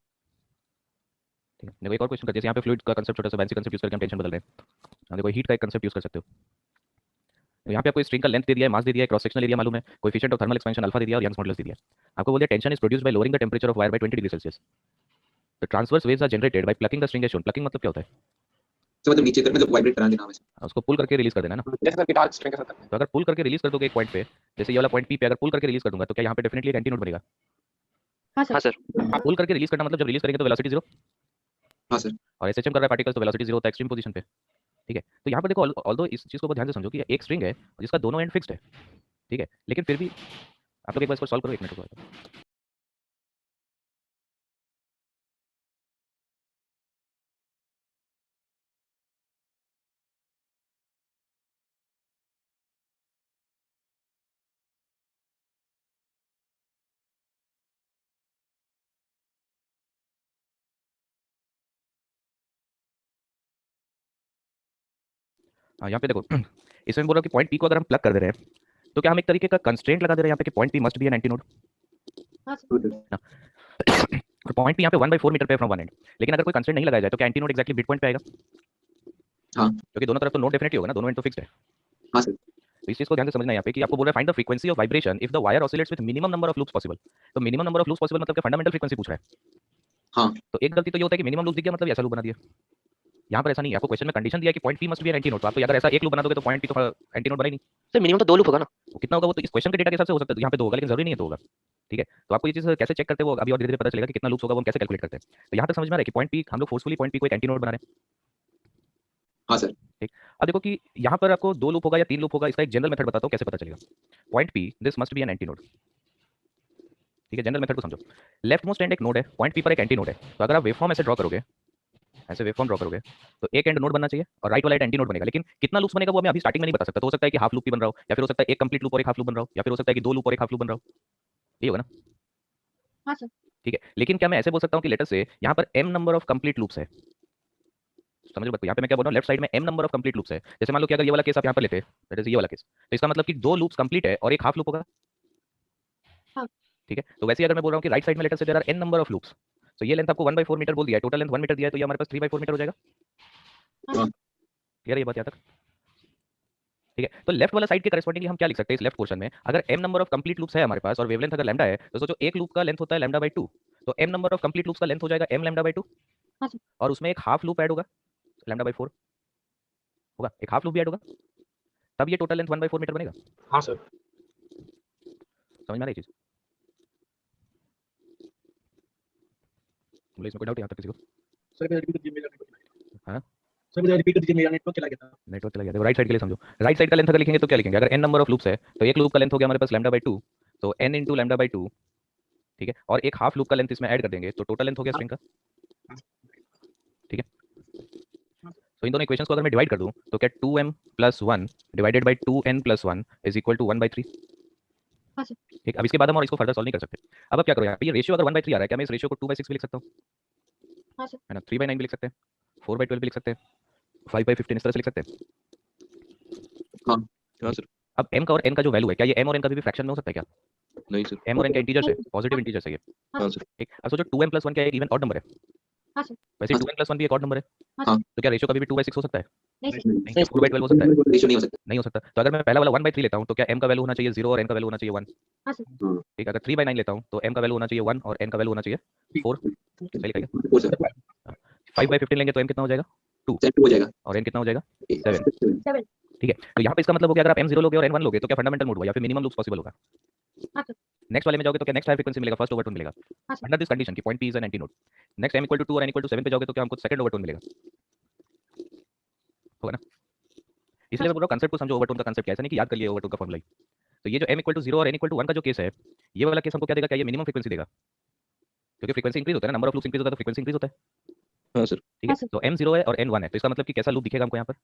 ठीक है, देखो एक और क्वेश्चन कर, जैसे यहाँ पे फ्लूइड का कंसेप्ट छोटा सा फैंसी कंसेप्ट यूज करके हम टेंशन बदल रहे हैं। हाँ, देखो हीट का एक कंसेप्ट यूज कर सकते हो। तो यहाँ पे आपको स्ट्रिंग का लेंथ दे दिया है, मास दे दिया है, क्रॉस सेक्शनल एरिया मालूम है, coefficient of thermal expansion alpha दे दिया और यंग्स मॉडुलस दे दिया। आपको बोल दिया tension is produced by lowering the temperature of wire by 20 degree Celsius. The transverse waves are generated by plucking the string as shown. Plucking मतलब क्या होता है? तो मतलब नीचे कर मतलब वाइब्रेट करा देना वैसे। उसको पुल करके रिलीज कर देना ना। जैसे सर गिटार स्ट्रिंग के साथ करते हैं। तो अगर पुल करके रिलीज कर दोगे एक पॉइंट पे, जैसे ये वाला पॉइंट पी पे अगर पुल करके रिलीज कर दूंगा तो क्या यहाँ पे डेफिनेटली एक एंटी नोड बनेगा? हाँ सर। हाँ सर। पुल करके रिलीज करना मतलब जब रिलीज करेंगे तो वेलोसिटी 0 हाँ सर। और एसएचएम कर रहा है पार्टिकल्स तो वेलोसिटी 0 होता है एक्सट्रीम पोजीशन पे। ठीक है, तो यहाँ पर देखो ऑल्दो इस चीज को बहुत ध्यान से समझो कि एक स्ट्रिंग है जिसका दोनों एंड फिक्स्ड है, ठीक है, लेकिन फिर भी आप लोग एक बार इसको सॉल्व करो, एक मिनट रुको। हाँ, यहाँ पे देखो इसमें बोल रहा हूँ कि पॉइंट पी को अगर हम प्लग कर दे रहे हैं तो क्या हम एक तरीके का कंस्ट्रेंट लगा दे रहे हैं यहाँ पे कि point P must be an anti node. हाँ सर। और पॉइंट पी यहाँ पे 1/4 मीटर पे फ्रॉम वन एंड, लेकिन अगर कोई कंस्ट्रेंट नहीं लगाया जाए तो क्या anti node exactly mid point पे आएगा? हाँ। क्योंकि दोनों तरफ तो नोड डेफिनेटली होगा ना, दोनों एंड तो फिक्स्ड है। हाँ सर। तो इस चीज को ध्यान से समझना है यहाँ पे कि आपको बोल रहा है find the frequency of vibration if the wire oscillates with minimum number of loops possible. तो minimum number of loops possible मतलब कि फंडामेंटल फ्रीक्वेंसी पूछ रहा है। हाँ। तो एक गलती तो ये होता है कि मिनिमम लूप दिख गया मतलब ऐसा लूप बना दिया। यहाँ पर ऐसा नहीं है, आपको क्वेश्चन में कंडीशन दिया है कि point P must be an anti node, तो आप तो अगर ऐसा एक लूप बना दोगे तो पॉइंट पी तो एंटी नोड बना ही नहीं। सर मिनिमम तो 2 लूप होगा ना। वो कितना होगा वो तो इस क्वेश्चन के डेटा के हिसाब से हो सकता है, यहाँ पे 2 होगा लेकिन जरूरी नहीं है 2 होगा। ठीक है, तो आपको ये चीज कैसे चेक करते हैं वो अभी और धीरे धीरे पता चलेगा कि कितना लूप्स होगा वो हम कैसे कैलकुलेट करते हैं। तो यहाँ तक समझ में आ रहा है कि पॉइंट पी हम लोग फोर्सफुली पॉइंट पी को एक एंटी नोड बना रहे हैं। हाँ सर। ठीक, अब देखो कि यहाँ पर आपको 2 लूप होगा या 3 लूप होगा, इसका एक जनरल मेथड बताता हूँ कैसे पता चलेगा। Point P this must be an anti node. ठीक है, जनरल मेथड को समझो। लेफ्ट मोस्ट एंड एक नोड है, पॉइंट पी पर एक एंटी नोड है, तो अगर आप वेवफॉर्म ऐसे ड्रॉ करोगे, ऐसे वेवफॉर्म ड्रॉ करोगे तो एक एंड नोड बनना चाहिए और राइट वाला एंटी नोड बनेगा, लेकिन कितना लूप्स बनेगा वो मैं अभी स्टार्टिंग में नहीं बता सकता। तो हो सकता है कि हाफ लूप भी बन रहा हो, या फिर हो सकता है एक कंप्लीट लूप और एक हाफ लूप बन रहा हो, या फिर हो सकता है कि 2 लूप और एक हाफ लूप बन रहा हो। ये होगा ना? हाँ सर। ठीक है, लेकिन क्या मैं ऐसे बोल सकता हूँ कि लेटर से यहाँ पर m number of complete loops है? समझ लो, यहाँ पे मैं क्या बोल रहा हूँ, लेफ्ट साइड में m number of complete loops है। जैसे मान लो कि अगर ये वाला केस आप यहाँ पर लेते हैं, दैट इज ये वाला केस, तो इसका मतलब कि 2 लूप्स कंप्लीट है और एक हाफ लूप होगा। हाँ। ठीक है, तो वैसे ही अगर मैं बोल रहा हूँ कि राइट साइड में लेटर से there are n number of loops, तो ये लेंथ आपको 1/4 मीटर बोल दिया है, टोटल लेंथ 1 मीटर दिया है, तो ये हमारे पास 3/4 मीटर हो जाएगा। हाँ। क्लियर है ये बात यहाँ तक? ठीक है, तो लेफ्ट वाला साइड के करस्पॉन्डिंगली हम क्या लिख सकते हैं इस लेफ्ट पोर्शन में, अगर m number of complete loops है हमारे पास और वेवलेंथ अगर लैम्डा है, तो सोचो एक लूप का लेंथ होता है λ/2, तो m number of complete loops का लेंथ हो जाएगा m λ/2। हाँ सर। और उसमें एक हाफ लूप ऐड होगा λ/4 होगा, एक हाफ लूप भी ऐड होगा, तब ये टोटल लेंथ 1/4 मीटर बनेगा। हाँ सर। समझ में आ रही चीज? बोले इसमें कोई डाउट यहाँ तक किसी को? सर मैं रिपीट कीजिए मेरा नेटवर्क। हाँ? सर मुझे रिपीट कीजिए मेरा नेटवर्क चला गया था। नेटवर्क चला गया, देखो राइट साइड के लिए समझो। राइट साइड का लेंथ अगर लिखेंगे तो क्या लिखेंगे, अगर n नंबर ऑफ लूप्स है तो एक लूप का लेंथ हो गया हमारे पास λ/2, तो n इंटू λ/2, ठीक है, और एक हाफ लूप का लेंथ इसमें ऐड कर देंगे तो टोटल लेंथ हो गया स्ट्रिंग का। ठीक है, तो इन दोनों इक्वेशंस को अगर मैं डिवाइड कर दूं तो क्या 2m + 1 divided by 2n + 1 is equal to 1/3। हाँ सर। ठीक, अब इसके बाद हम और इसको फर्दर सॉल्व नहीं कर सकते। अब क्या करो यहाँ पे, ये रेशियो अगर 1/3 आ रहा है, क्या मैं इस रेशियो को 2/6 भी लिख सकता हूँ? हाँ सर। है ना, 3/9 भी लिख सकते हैं, 4/12 भी लिख सकते हैं, 5/15 इस तरह से लिख सकते हैं। हाँ सर। अब m का और n का जो वैल्यू है, क्या ये m और n का भी फ्रैक्शन में हो सकता है क्या? नहीं सर। m और n का इंटीजर्स है, पॉजिटिव इंटीजर्स है ये। हाँ सर। ठीक, अब सोचो 2m + 1 क्या एक इवन ऑड नंबर है? हाँ सर। वैसे हाँ 2n + 1 भी एक ऑड नंबर है। हाँ तो क्या रेशियो कभी भी 2/6 हो सकता है? नहीं सर। नहीं, क्या 4/12 हो सकता है? रेशियो नहीं हो सकता। नहीं हो सकता। तो अगर मैं पहला वाला 1/3 लेता हूँ तो क्या m का वैल्यू होना चाहिए 0 और n का वैल्यू होना चाहिए 1? हाँ सर। ठीक, अगर 3/9 लेता हूँ तो m का वैल्यू होना चाहिए 1 और n का वैल्यू होना चाहिए 4। सही लिखा क्या? हो सर। 5/15 लेंगे तो m कितना हो जाएगा? 2 सेट हो जाएगा। और n कितना हो जाएगा? 7। 7। ठीक है, तो यहाँ पे इसका मतलब हो गया अगर आप m0 लोगे और n1 लोगे तो क्या फंडामेंटल मोड होगा या फिर मिनिमम लूप्स पॉसिबल होगा? हाँ सर। नेक्स्ट वाले में जाओगे तो क्या नेक्स्ट हायर फ्रीक्वेंसी मिलेगा, फर्स्ट ओवरटोन मिलेगा। हाँ सर। अंडर दिस कंडीशन कि point p is an anti node. Next m = 2 और n = 7 पे जाओगे तो क्या हमको सेकंड ओवरटोन मिलेगा, होगा ना? इसलिए मैं बोल रहा हूँ कंसेप्ट को समझो, ओवरटोन का कंसेप्ट क्या है, ऐसा नहीं कि याद कर लिए ओवरटोन का फॉर्मूला ही। तो ये जो m = 0 और n = 1 का जो केस है, ये वाला केस हमको क्या देगा, क्या ये मिनिमम फ्रीक्वेंसी देगा? क्योंकि फ्रीक्वेंसी इंक्रीज होता है ना, नंबर ऑफ लूप्स इंक्रीज होता है तो फ्रीक्वेंसी इंक्रीज होता है। हाँ सर। ठीक है, तो m 0 है और n 1 है, तो इसका मतलब कि कैसा लूप दिखेगा हमको यहाँ पर?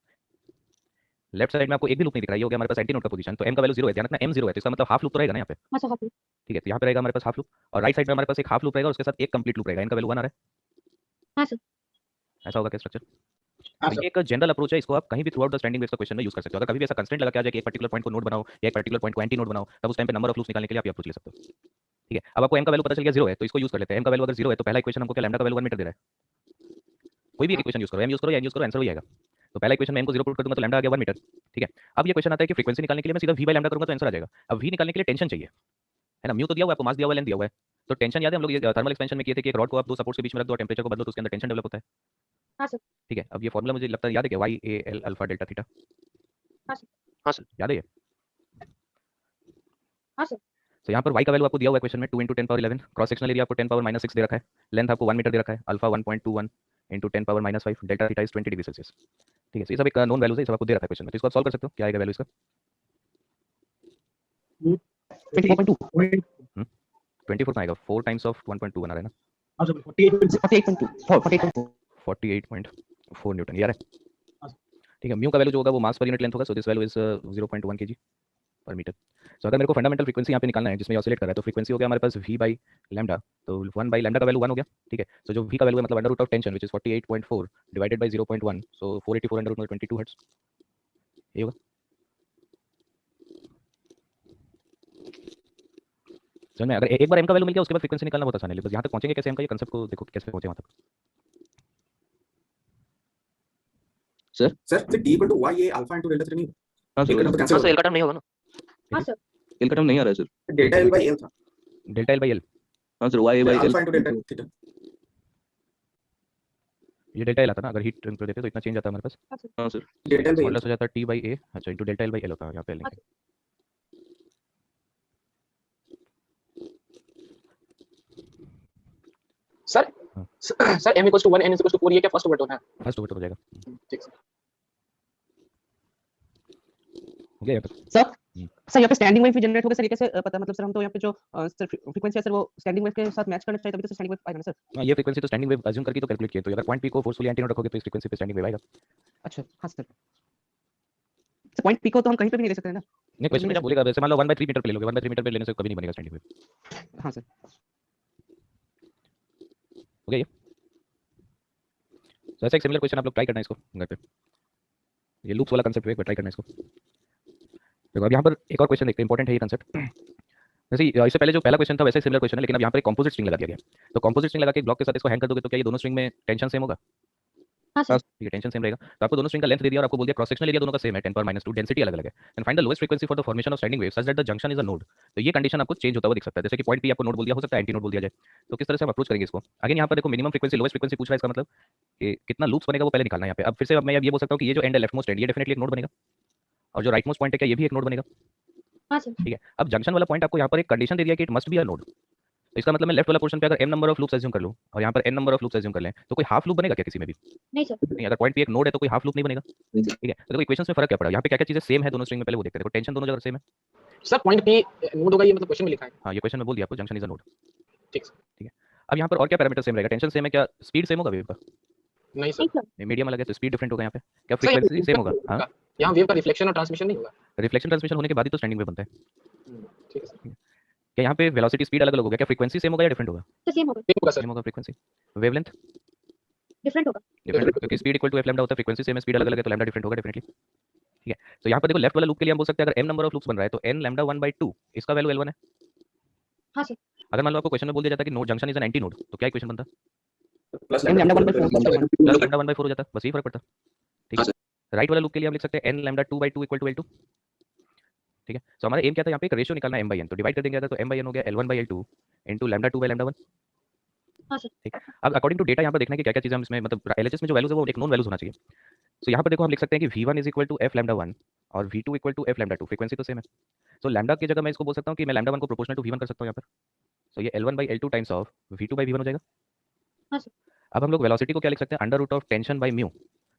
लेफ्ट साइड में आपको एक भी लूप नहीं दिख रहा है, ये हो गया हमारे पास एंटी नोड का पोजीशन, तो m का वैल्यू 0 है, ध्यान रखना m 0 है, तो इसका मतलब हाफ लूप तो रहेगा ना यहाँ पे। हाँ सर। हाँ सर। ठीक है, तो यहाँ पे रहेगा हमारे पास हाफ लूप और राइट साइड में हमारे पास एक हाफ लूप रहेगा और उसके साथ एक कंप्लीट लूप रहेगा, इनका वैल्यू 1 आ रहा है। हाँ सर। ऐसा होगा क्या स्ट्रक्चर? हाँ तो सर। ये एक जनरल अप्रोच है, इसको आप कहीं भी through out the standing waves का क्वेश्चन में यूज कर सकते हो। अगर कभी भी ऐसा कंस्ट्रेंट लगा के आ जाए कि एक पर्टिकुलर पॉइंट को नोड बनाओ या एक पर्टिकुलर पॉइंट को एंटी नोड बनाओ, तब उस टाइम पे नंबर ऑफ लूप्स निकालने के लिए आप ये अप्रोच ले सकते हो। ठीक है, अब आपको m का वैल्यू पता चल गया 0 है, तो इसको यूज कर लेते हैं। m का वैल्यू अगर 0 है तो पहला इक्वेशन हमको क्या लैम्डा का वैल्यू 1 मीटर दे रहा है। कोई भी एक इक्वेशन यूज करो, m यूज करो या n यूज करो, आंसर वही आएगा। तो पहला इक्वेशन में m को 0 पुट कर दूंगा तो लैम्डा आ गया 1 मीटर। ठीक है, अब ये क्वेश्चन आता है कि फ्रीक्वेंसी निकालने के लिए मैं सीधा v/λ करूंगा तो आंसर आ जाएगा। अब v निकालने के लिए टेंशन चाहिए, है ना, म्यू तो दिया हुआ है आपको, मास दिया हुआ है, लेंथ दिया हुआ है। तो टेंशन याद है हम लोग ये थर्मल एक्सपेंशन में किए थे कि एक रॉड को आप दो सपोर्ट्स के बीच में रख दो और टेंपरेचर को बदलो तो उसके अंदर टेंशन डेवलप होता है। हाँ सर। ठीक है, अब ये फॉर्मूला मुझे लगता है याद है क्या, y a l alpha delta theta. हाँ सर। याद है ये? हाँ सर। तो यहाँ पर y का वैल्यू आपको दिया हुआ है क्वेश्चन में 2 × 10⁻11, क्रॉस सेक्शनल एरिया आपको 10⁻6 दे रखा है, लेंथ आपको 1 मीटर दे रखा है, alpha 1.21 × 10⁻5, delta theta is 20 degree Celsius. ठीक है, तो ये सब एक नोन वैल्यूज है, ये सब आपको दे रखा है क्वेश्चन में, तो इसको आप सॉल्व कर सकते हो। क्या आएगा वैल्यू इसका? 24.2 24 का आएगा, 4 टाइम्स ऑफ 1.2 बना रहा है ना, हाँ सर 48.6 48.2 48.4 48.4 न्यूटन यार है। हाँ। ठीक है, म्यू का वैल्यू जो होगा वो मास पर यूनिट लेंथ होगा, so this value is 0.1 kg पर मीटर। सो अगर मेरे को फंडामेंटल फ्रीक्वेंसी यहाँ पे निकालना है जिसमें ऑसिलेट कर रहा है, तो फ्रीक्वेंसी हो गया हमारे पास v बाई लैम्डा, तो 1 बाई लैम्डा का वैल्यू 1 हो गया। ठीक है, सो जो v का वैल्यू है मतलब under root of tension which is 48.4 divided by 0.1, so 484 under root 22 hertz ये होगा। समझ में? अगर एक बार m का वैल्यू मिल गया उसके बाद फ्रीक्वेंसी निकालना बहुत आसान है, बस यहाँ तक पहुंचेंगे कैसे m का, ये कंसेप्ट को देखो कैसे पहुंचे वहाँ तक। Sir d equal to y a alpha into delta 3 नहीं हाँ एक सर, तो हाँ कैंसिल सर, एल का टर्म नहीं होगा ना? हाँ सर। एल का टर्म नहीं आ रहा है sir. Delta l by l था डेल्टा एल बाई एल, हाँ sir, y by l. Alpha into delta theta ये डेल्टा एल आता ना, अगर हीट ट्रांसफर देते तो इतना चेंज आता है हमारे पास, हाँ sir, delta l by modulus हो जाता है t बाई a, अच्छा into delta l by l होता है यहाँ पे लेंगे। सर हाँ। सर m = 1 n = 4 ये क्या फर्स्ट ओवर है? फर्स्ट ओवर हो जाएगा, ठीक सर। हो गया यहाँ तक। सर यहाँ पे स्टैंडिंग वेव भी जनरेट होगा सर, ये कैसे पता? मतलब सर हम तो यहाँ पे जो सर फ्रीक्वेंसी है सर वो स्टैंडिंग वेव के साथ मैच करना चाहिए, तभी तो स्टैंडिंग वेव आएगा ना सर। हाँ, ये फ्रीक्वेंसी तो स्टैंडिंग वेव अज्यूम करके तो कैलकुलेट किए, तो अगर पॉइंट पी को फोर्सफुली एंटीनोड रखोगे तो इस फ्रीक्वेंसी पे स्टैंडिंग वेव आएगा। अच्छा हाँ सर। सर पॉइंट पी को तो हम कहीं पे भी नहीं ले सकते हैं ना? नहीं, क्वेश्चन में क्या बोलेगा, वैसे मान लो 1/3 मीटर पे ले लोगे, 1/3 मीटर पे लेने से कभी नहीं बनेगा स्टैंडिंग वेव। हाँ सर। हो गया ये। तो ऐसा एक सिमिलर क्वेश्चन आप लोग ट्राई करना है इसको घर पे, ये लूप्स वाला कंसेप्ट है, एक बार ट्राई करना है इसको। देखो अब यहाँ पर एक और क्वेश्चन देखते हैं, इंपॉर्टेंट है ये कंसेप्ट। जैसे इससे पहले जो पहला क्वेश्चन था वैसे सिमिलर क्वेश्चन है, लेकिन अब यहाँ पर एक कंपोजिट स्ट्रिंग लगा दिया गया। तो कंपोजिट स्ट्रिंग लगा के ब्लॉक के साथ इसको हैंग कर दोगे तो क्या ये दोनों स्ट्रिंग में टेंशन सेम होगा? हाँ सर। ठीक है, टेंशन सेम रहेगा। तो आपको दोनों स्ट्रिंग का लेंथ दे दिया और आपको बोल दिया क्रॉस सेक्शनल एरिया दोनों का सेम है 10⁻², डेंसिटी अलग अलग है, and find the lowest frequency for the formation of standing wave such that the junction is a node. तो ये कंडीशन आपको चेंज होता हुआ दिख सकता है, जैसे कि पॉइंट पी आपको नोड बोल दिया, हो सकता है एंटी नोड बोल दिया जाए। तो किस तरह से हम अप्रोच करेंगे इसको? अगेन यहाँ पर देखो मिनिमम फ्रीक्वेंसी लोएस्ट फ्रीक्वेंसी पूछ रहा है, इसका मतलब कि कितना लूप्स बनेगा वो पहले निकालना है यहाँ पे। अब फिर से अब मैं ये बोल सकता हूँ कि ये जो एंड है लेफ्ट मोस्ट एंड, ये डेफिनेटली एक नोड बनेगा, और जो राइट मोस्ट पॉइंट है क्या ये भी एक नोड बनेगा? हाँ सर। ठीक है, अब जंक्शन वाला पॉइंट आपको यहाँ पर एक कंडीशन दे दिया कि it must be a node. तो इसका मतलब मैं लेफ्ट वाला पोर्शन पे अगर m number of loops assume कर लूं और यहाँ पर n number of loops assume कर लें तो कोई हाफ लूप बनेगा क्या किसी में भी? नहीं सर। नहीं, अगर पॉइंट पे एक नोड है तो कोई हाफ लूप नहीं बनेगा। नहीं ठीक है, तो देखो इक्वेशंस में फर्क क्या पड़ा, यहाँ पे क्या क्या चीजें सेम है दोनों स्ट्रिंग में, पहले वो देखते हैं। देखो टेंशन दोनों जगह सेम है। सर पॉइंट पी नोड होगा, ये मतलब क्वेश्चन में लिखा है। हाँ, ये क्वेश्चन में बोल दिया आपको जंक्शन इज अ नोड। ठीक सर। ठीक है, अब यहाँ पर और क्या पैरामीटर सेम रहेगा? टेंशन सेम है, क्या स्पीड सेम होगा वेव का? नहीं सर। नहीं सर। मीडियम अलग है तो स्पीड डिफरेंट होगा यहाँ पे। क्या सर, ये फ्रीक्वेंसी सेम होगा? हाँ, यहाँ वेव का रिफ्लेक्शन और ट्रांसमिशन नहीं होगा। रिफ्लेक्शन ट्रांसमिशन होने के बाद ही तो स्टैंडिंग वेव बनता है। ठीक है सर। क्या यहाँ पे वेलोसिटी स्पीड अलग अलग होगा? क्या फ्रीक्वेंसी सेम होगा या डिफरेंट होगा? तो सेम होगा। ठीक होगा सर। सेम होगा फ्रीक्वेंसी। वेवलेंथ डिफरेंट होगा। डिफरेंट होगा क्योंकि speed equal to f lambda होता है, फ्रीक्वेंसी सेम है, स्पीड अलग अलग है तो लैम्डा डिफरेंट होगा डेफिनेटली। ठीक है, तो यहाँ पर देखो लेफ्ट वाला लूप के लिए हम बोल सकते हैं अगर m नंबर ऑफ लूप्स बन रहा है तो n लैम्डा 1/2 इसका वैल्यू L1 है। हाँ सर। अगर मान लो आपको क्वेश्चन में बोल दिया जाता है कि node junction is an anti node तो क्या इक्वेशन बनता? Plus n lambda 1/4 plus lambda 1/4 हो जाता, बस यही फर्क पड़ता। ठीक हाँ है, राइट वाला लूप के लिए हम लिख सकते हैं n lambda 2/2 equal to L2। ठीक है, तो हमारा एम क्या था यहाँ पे, एक रेशियो निकालना m/n, तो डिवाइड कर देंगे तो m/n हो गया L1/L2 इनटू लैम्डा 2/λ1। हाँ सर। ठीक, अब अकॉर्डिंग टू डेटा यहाँ पर देखना है कि क्या क्या चीजें हम इसमें मतलब एलएचएस में जो वैल्यूज है वो एक नोन वैल्यूज होना चाहिए। तो यहाँ पर देखो हम लिख सकते हैं कि v1 is equal to f lambda 1 और v2 equal to f lambda 2, frequency तो सेम है। तो लैम्डा की जगह मैं इसको बोल सकता हूँ कि मैं लैम्डा 1 को प्रोपोर्शनल टू v1 कर सकता हूँ यहाँ पर। तो ये L1/L2 टाइम्स ऑफ v2/v1 हो जाएगा। हाँ सर। अब हम लोग वेलोसिटी को क्या लिख सकते हैं, under root of tension by mu.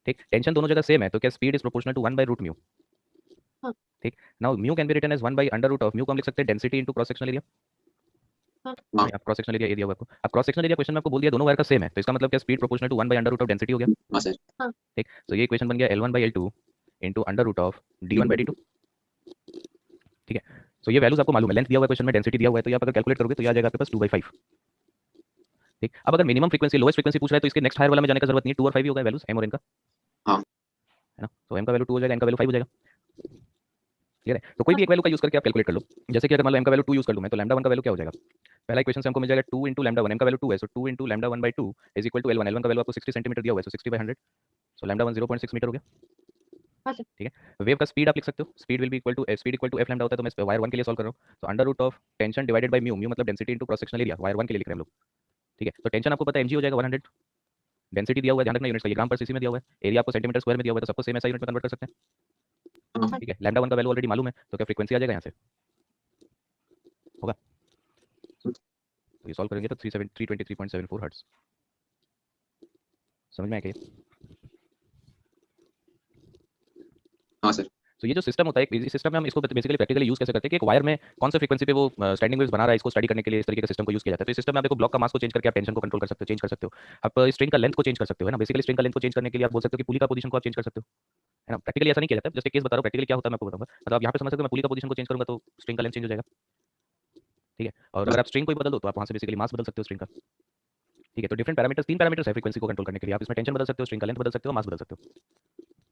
ठीक, टेंशन दोनों जगह सेम है तो क्या स्पीड इज प्रोपोर्शनल टू 1/रूट म्यू। हाँ। ठीक, now mu can be written as 1 by under root of mu को हम लिख सकते हैं density into cross sectional area. हाँ। आप क्रॉस सेक्शनल एरिया दिया हुआ आपको, अब क्रॉस सेक्शनल एरिया क्वेश्चन में आपको बोल दिया दोनों वायर का सेम है तो इसका मतलब क्या speed proportional to 1 by under root of density हो गया। हाँ सर। ठीक, तो ये इक्वेशन बन गया L1/L2 into under root of d1/d2। ठीक है, तो ये वैल्यूज आपको मालूम है, लेंथ दिया हुआ है क्वेश्चन में, डेंसिटी दिया हुआ है, तो ये आप अगर कैलकुलेट करोगे तो ये आ जाएगा आपके पास 2/5। ठीक, अब अगर मिनिमम फ्रीक्वेंसी लोएस्ट फ्रीक्वेंसी पूछ रहा है तो इसके नेक्स्ट हायर वाला में जाने का जरूरत नहीं है, 2 और 5 ही होगा वैल्यूज m और n का। हाँ। है ना, तो m का वैल्यू 2 हो जाएगा, n का वैल्यू 5 हो जाएगा। क्लियर है, तो कोई भी एक वैल्यू का यूज करके आप कैलकुलेट कर लो। जैसे कि अगर मान लो m का वैल्यू 2 यूज कर लूं मैं तो लैम्डा 1 का वैल्यू क्या हो जाएगा, पहला इक्वेशन से हमको मिल जाएगा 2 इंटू लैम्डा 1, m का वैल्यू 2 है so 2 into lambda 1/2 is equal to L1 का वैल्यू आपको 60 सेंटीमीटर दिया हुआ है सो 60/100 सो लैम्डा 1 0.6 मीटर हो गया। हाँ सर। ठीक है, वेव का स्पीड आप लिख सकते हो, speed will be equal to f lambda होता है, तो मैं वायर 1 के लिए सॉल्व कर रहा हूँ, तो under root of tension divided by mu, mu मतलब density into cross sectional area, wire 1 के लिए लिख रहे हैं हम लोग। ठीक है, तो टेंशन आपको पता है mg हो जाएगा 100, डेंसिटी दिया हुआ है, ध्यान रखना यूनिट्स का, ये ग्राम पर सीसी में दिया हुआ है, एरिया आपको सेंटीमीटर स्क्वायर में दिया हुआ है, तो सबको सेम ऐसा यूनिट में कन्वर्ट कर सकते हैं। हाँ। ठीक है, लैम्डा 1 का वैल्यू ऑलरेडी मालूम है, तो क्या फ्रीक्वेंसी आ जाएगा यहाँ से, होगा, तो ये सॉल्व करेंगे तो 323.74 हर्ट्ज, समझ में आया क्या? हाँ सर। तो ये जो सिस्टम होता है, इस सिस्टम में हम इसको बेसिकली प्रैक्टिकली यूज कैसे करते हैं कि एक वायर में कौन से फ्रीक्वेंसी पे वो स्टैंडिंग वेव्स बना रहा है, इसको स्टडी करने के लिए इस तरीके के सिस्टम को यूज किया जाता है। तो इस सिस्टम में आप देखो ब्लॉक का मास को चेंज करके आप टेंशन को कंट्रोल कर सकते हो, चेंज कर सकते हो, आप स्ट्रिंग का लेंथ को चेंज कर सकते हो, है ना, बेसिकली स्ट्रिंग का लेंथ को चेंज करने के लिए आप बोल सकते हो कि पुली का पोजीशन को आप चेंज कर सकते हो, है ना, प्रैक्टिकली ऐसा नहीं किया जाता है, जस्ट एक केस बता रहा हूँ, प्रैक्टिकली क्या होता है मैं आपको बताऊंगा, मतलब आप यहाँ पे समझ सकते हो, मैं पुली का पोजीशन को चेंज करूंगा तो स्ट्रिंग का लेंथ चेंज हो जाएगा। ठीक है, और अगर आप स्ट्रिंग को ही बदल दो तो आप वहाँ से बेसिकली मास बदल सकते हो स्ट्रिंग का। ठीक है, तो डिफरेंट पैरामीटर्स, 3 पैरामीटर्स है फ्रीक्वेंसी को कंट्रोल करने के लिए, आप इसमें टेंशन बदल सकते हो, स्ट्रिंग का लेंथ बदल सकते हो, मास बदल सकते हो।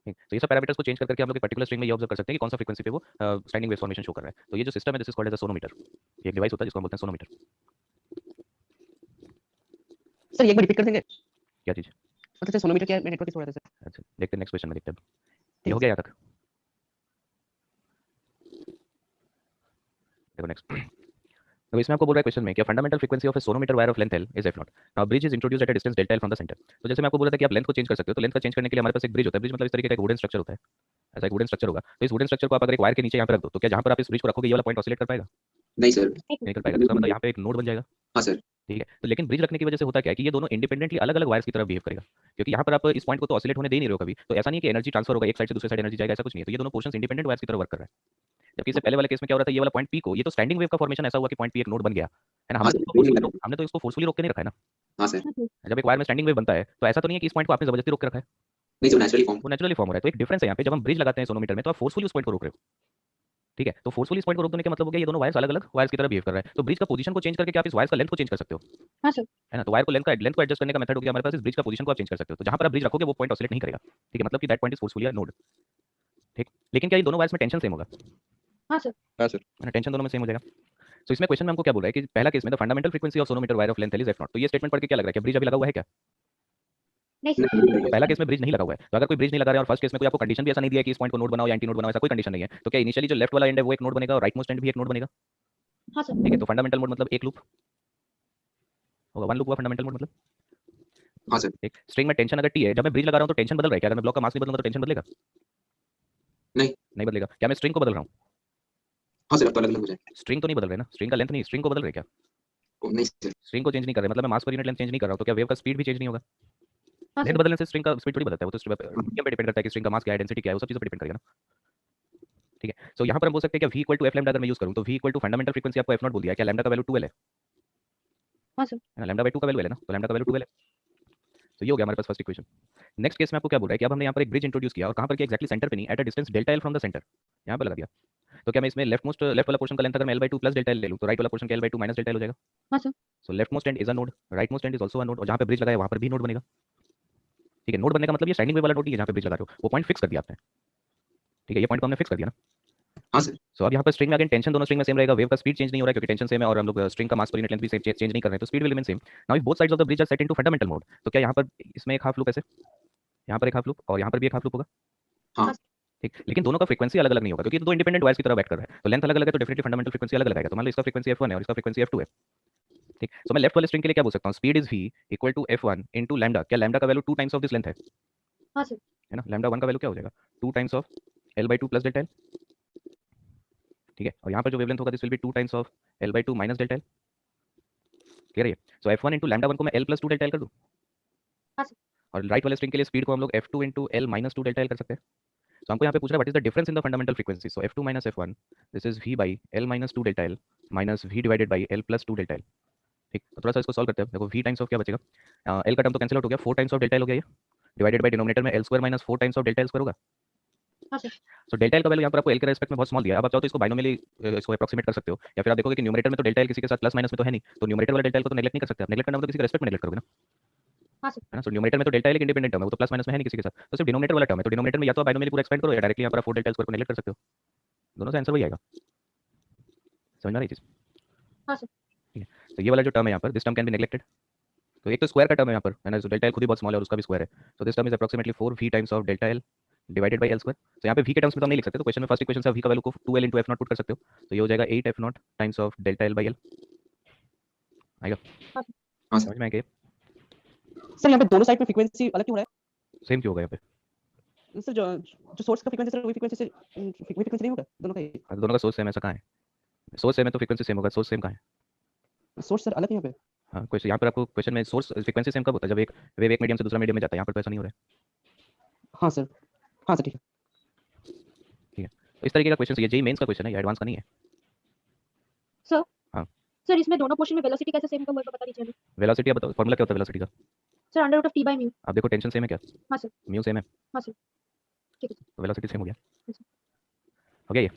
ठीक, तो ये सब पैरामीटर्स को चेंज करके हम लोग एक पर्टिकुलर स्ट्रिंग में ये ऑब्जर्व कर सकते हैं कि कौन सा फ्रीक्वेंसी पे वो स्टैंडिंग वेव फॉर्मेशन शो कर रहा है। तो ये जो सिस्टम है this is called as a sonometer, ये एक डिवाइस होता है जिसको हम बोलते हैं सोनोमीटर। सर एक बार रिपीट कर देंगे, क्या चीज? मतलब सर सोनोमीटर क्या है, मैं नेटवर्क इशू हो रहा था सर। अच्छा, देखते हैं नेक्स्ट क्वेश्चन में, देखते हैं ये ठीक हो गया यहाँ तक, देखो नेक्स्ट। तो इसमें आपको बोल रहा है क्वेश्चन में कि fundamental frequency of A sonometer wire of length L is f0। Now bridge is introduced at a distance delta L from the centre. तो जैसे मैं आपको बोल रहा था कि आप लेंथ को चेंज कर सकते हो, तो लेंथ का चेंज करने के लिए हमारे पास एक ब्रिज होता है, ब्रिज मतलब इस तरीके का एक वुडन स्ट्रक्चर होता है, ऐसा एक वुडन स्ट्रक्चर होगा, तो इस वुडन स्ट्रक्चर को आप अगर एक वायर के नीचे यहाँ पे रख दो, तो क्या जहाँ पर आप इस ब्रिज को रखोगे ये वाला पॉइंट ऑसिलेट कर पाएगा? नहीं सर। नहीं कर पाएगा, तो इसका मतलब यहाँ पे एक नोड बन जाएगा। हाँ सर। ठीक है, तो लेकिन ब्रिज रखने की वजह से होता क्या है कि ये दोनों इंडिपेंडेंटली अलग अलग वायर्स की तरह बिहेव करेगा, क्योंकि यहाँ पर आप इस पॉइंट को तो ऑसिलेट होने दे नहीं रहे हो कभी, तो ऐसा नहीं है कि एनर्जी ट्रांसफर होगा एक साइड से दूसरे साइड एनर्जी जाएगा, ऐसा कुछ नहीं है, तो ये दोनों पोर्शंस इंडिपेंडेंट वायर्स की तरह वर्क कर रहा है। जबकि इससे पहले वाले केस में क्या हो रहा था, ये वाला पॉइंट पी को, ये तो स्टैंडिंग वेव का फॉर्मेशन ऐसा हुआ कि पॉइंट पी एक नोड बन गया, है ना, हाँ सर। हमने तो इसको फोर्सफुली रोक के नहीं रखा है ना। हाँ सर। जब एक वायर में स्टैंडिंग वेव बनता है तो ऐसा तो नहीं है कि इस पॉइंट को आपने जबरदस्ती रोक के रखा है, नहीं सर, नेचुरली फॉर्म। वो नेचुरली फॉर्म हो रहा है। तो एक डिफरेंस है यहाँ पे, जब हम ब्रिज लगाते हैं सोनोमीटर में तो आप फोर्सफुली उस पॉइंट को रोक रहे हो। ठीक है, तो फोर्सफुली इस पॉइंट को रोक देने का मतलब हो गया ये दोनों वायर्स अलग अलग वायर्स की तरह बिहेव कर रहे हैं। तो ब्रिज का पोजीशन को चेंज करके आप इस वायर्स का लेंथ को चेंज कर सकते हो, हाँ सर। है ना, तो वायर को लेंथ को एडजस्ट करने का मेथड हो गया हमारे पास, इस ब्रिज का पोजीशन को आप चेंज कर सकते हो, तो जहां पर आप ब्रिज रखोगे वो पॉइंट ऑसिलेट नहीं करेगा। ठीक है, मतलब कि that point is forcefully a node. ठीक, लेकिन क्या ये दोनों वायर्स में टेंशन सेम होगा? हाँ सर। हाँ सर। है ना, टेंशन दोनों में सेम हो जाएगा। तो इसमें क्वेश्चन में हमको क्या बोल रहा है कि पहला केस में the fundamental frequency of sonometer wire of length L is f0। तो ये स्टेटमेंट पढ़ के क्या लग रहा है कि ब्रिज अभी लगा हुआ है क्या? नहीं सर। तो पहला केस में ब्रिज नहीं लगा हुआ है, तो अगर कोई ब्रिज नहीं लगा रहा है और फर्स्ट केस में कोई आपको कंडीशन भी ऐसा नहीं दिया कि इस पॉइंट को नोड बनाओ या एंटी नोड बनाओ, ऐसा कोई कंडीशन नहीं है, तो क्या इनिशियली जो लेफ्ट वाला एंड है वो एक नोड बनेगा और राइट मोस्ट एंड भी एक नोड बनेगा? हाँ सर। ठीक है, तो फंडामेंटल मोड मतलब एक लूप होगा, वन लूप हुआ फंडामेंटल मोड मतलब। हाँ सर। एक स्ट्रिंग में टेंशन अगर टी है, जब मैं ब्रिज लगा रहा हूं तो टेंशन बदल रहा है क्या? अगर मैं ब्लॉक का मास नहीं बदलूंगा तो टेंशन बदलेगा? नहीं बदलेगा। क्या मैं स्ट्रिंग को बदल रहा हूं? हाँ सर, अब तो अलग अलग हो जाए। स्ट्रिंग तो नहीं बदल रहे ना, स्ट्रिंग का लेंथ नहीं, स्ट्रिंग को बदल रहे क्या? नहीं सर। स्ट्रिंग को चेंज नहीं कर रहे, मतलब मैं मास पर यूनिट लेंथ चेंज नहीं कर रहा हूं, तो क्या वेव का स्पीड भी चेंज नहीं होगा? हाँ लेंथ सर। बदलने से स्ट्रिंग का स्पीड थोड़ी बदलता है, वो तो मीडियम पे डिपेंड करता है कि स्ट्रिंग का मास क्या है, डेंसिटी क्या है, वो सब चीजों पर डिपेंड करेगा ना। ठीक है, सो यहाँ पर हम बोल सकते हैं कि v equal to f lambda अगर मैं यूज करूं तो v equal to fundamental frequency आपको f0 बोल दिया, क्या लैम्डा का वैल्यू 12 है? हाँ सर। है ना, लैम्डा बाय 2 का वैल्यू है ना, तो लैम्डा का वैल्यू 12 है। तो ये हो गया हमारे पास फर्स्ट इक्वेशन। नेक्स्ट केस में आपको क्या बोल रहा है कि अब हमने यहाँ पर एक ब्रिज इंट्रोड्यूस किया और कहाँ पर किया? एक्जैक्टली सेंटर पे नहीं, at a distance delta L from the centre, यहाँ पर लगा दिया। तो क्या मैं इसमें लेफ्ट वाला पोर्शन का लेंथ अगर मैं L/2 प्लस डेल्टा एल ले लूँ तो राइट वाला पोर्शन का L/2 माइनस डेल्टा एल हो जाएगा? हाँ sir. So left most and is a node, right most and is also a node, और जहाँ पे ब्रिज लगाया वहाँ पर भी नोड बनेगा। ठीक है, नोड बनने का मतलब ये स्टैंडिंग वेव वाला नोड नहीं है जहाँ पे ब्रिज लगा रहे हो, वो पॉइंट फिक्स कर दिया आपने। ठीक है, ये पॉइंट को हमने फिक्स कर दिया ना। हाँ सर। सो अब यहाँ पर स्ट्रिंग में अगेन टेंशन दोनों स्ट्रिंग में सेम रहेगा, वेव का स्पीड चेंज नहीं हो रहा है क्योंकि टेंशन सेम है, और हम लोग स्ट्रिंग का मास पर यूनिट लेंथ भी चेंज नहीं कर रहे हैं, तो speed will remain same. Now if both sides of the bridge are set into fundamental mode, तो क्या यहाँ पर इसमें एक हाफ लूप ऐसे, यहाँ पर एक हाफ लूप और यहाँ पर भी एक हाफ लूप होगा? हाँ। ठीक, लेकिन दोनों का फ्रीक्वेंसी अलग अलग नहीं होगा क्योंकि दो इंडिपेंडेंट वायर्स की तरह बैठ कर रहा है, तो लेंथ अलग अलग है तो डेफिनेटली फंडामेंटल फ्रीक्वेंसी अलग अलग आएगा। तो मान लो इसका फ्रीक्वेंसी f1 है और इसका फ्रीक्वेंसी f2 है। ठीक, सो मैं लेफ्ट वाले स्ट्रिंग के लिए क्या बोल सकता हूँ? Speed is v equal to f1 into lambda, क्या लैम्डा का value 2 times of this length है? हाँ सर। है ना, लैम्डा 1 का वैल्यू क्या हो जाएगा? 2 times of L/2 plus delta L. ठीक है, और यहाँ पर जो वेवलेंथ होगा this will B 2 times of L/2 minus delta L. Clear है? सो f1 इनटू लैम्डा 1 को मैं L प्लस 2 डेल्टा एल कर दूँ, हाँ सर। और राइट वाले स्ट्रिंग के लिए स्पीड को हम लोग f2 into L minus 2 delta L कर सकते हैं। तो हमको यहाँ पे पूछ रहा है what is the difference in the fundamental frequency, so f2 minus f1 this is v by L minus 2 delta L minus v divided by L plus 2 delta L. ठीक, तो थोड़ा सा इसको सॉल्व करते हैं। देखो v टाइम्स ऑफ क्या बचेगा, L का टर्म तो कैंसिल आउट हो गया, 4 टाइम्स ऑफ डेल्टा एल हो गया ये, डिवाइडेड बाई डिनोमिनेटर में L square minus 4 times of delta L square होगा। हाँ सर। सो डेल्टा एल का वैल्यू यहाँ पर आपको L के रेस्पेक्ट में बहुत स्मॉल दिया है, अब आप चाहो तो इसको बाइनोमियली इसको अप्रोक्सीमेट कर सकते हो, या फिर आप देखोगे कि न्यूमरेटर में तो डेल्टा एल किसी के साथ प्लस माइनस में तो है नहीं, तो न्यूमरेटर वाले डेल्टा एल को तो नेगलेक्ट नहीं कर सकते आप, नेगलेक्ट करना मतलब किसी के रेस्पेक्ट में नेगलेक्ट करोगे ना। हाँ सर। है ना, सो न्यूमरेटर में तो डेल्टा एल एक इंडिपेंडेंट टर्म है, वो तो प्लस माइनस में है नहीं किसी के साथ, तो सिर्फ डिनोमिनेटर वाला टर्म है, तो डिनोमिनेटर में या तो आप बाइनोमियली पूरा एक्सपेंड करो या डायरेक्टली यहाँ पर 4 डेल्टा एल स्क्वायर को नेगलेक्ट कर सकते हो, दोनों से आंसर वही आएगा। समझ में आ रही चीज? हाँ सर। ठीक है, तो ये वाला जो टर्म है यहाँ पर this term can be neglected, तो एक तो स्क्वायर का टर्म है यहाँ पर, है ना, जो डेल्टा एल खुद ही बहुत स्मॉल है और उसका भी स्क्वायर है, तो this term is approximately 4v times of delta L divided by L square. तो यहाँ पे v के टर्म्स में तो हम नहीं लिख सकते, तो क्वेश्चन में फर्स्ट इक्वेशन से v का वैल्यू को 2l into f0 पुट कर सकते हो, तो ये हो जाएगा 8f0 times of delta l by l। आएगा? हाँ सर। समझ में आएगा? सर यहाँ पे दोनों साइड में फ्रीक्वेंसी अलग क्यों हो रहा सेम क्यों होगा यहाँ पे? है सर? जो सोर्स का फ्रीक्वेंसी सर वही फ्रीक्वेंसी से फ्रीक्वेंसी नहीं होगा दोनों का ही? दोनों का सोर्स सेम, ऐसा कहाँ है? सोर्स सेम है तो फ्रीक्वेंसी सेम होगा, सोर्स सेम कहाँ है? सोर्स सर अलग है यहाँ पे। हाँ, क्वेश्चन यहाँ पर आपको क्वेश्चन में सोर्स फ्रीक्वेंसी सेम कब होता है? जब एक वेव एक मीडियम से दूसरा मीडियम में जाता है, यहाँ पर तो ऐसा नहीं हो रहा है। हाँ सर ठीक है। तो इस तरीके का क्वेश्चन, ये जेईई मेंस का क्वेश्चन है, ये एडवांस का नहीं है। सर हाँ। सर इसमें दोनों पोर्शन में वेलोसिटी कैसे सेम होगा बता दीजिए हमें। वेलोसिटी बताओ, फॉर्मूला क्या होता है वेलोसिटी का? Sir under root of t by mu. आप देखो टेंशन सेम है क्या? हाँ सर। म्यू सेम है। हाँ सर। ठीक है सर। तो वेलोसिटी सेम हो गया। हाँ सर। हो गया ये?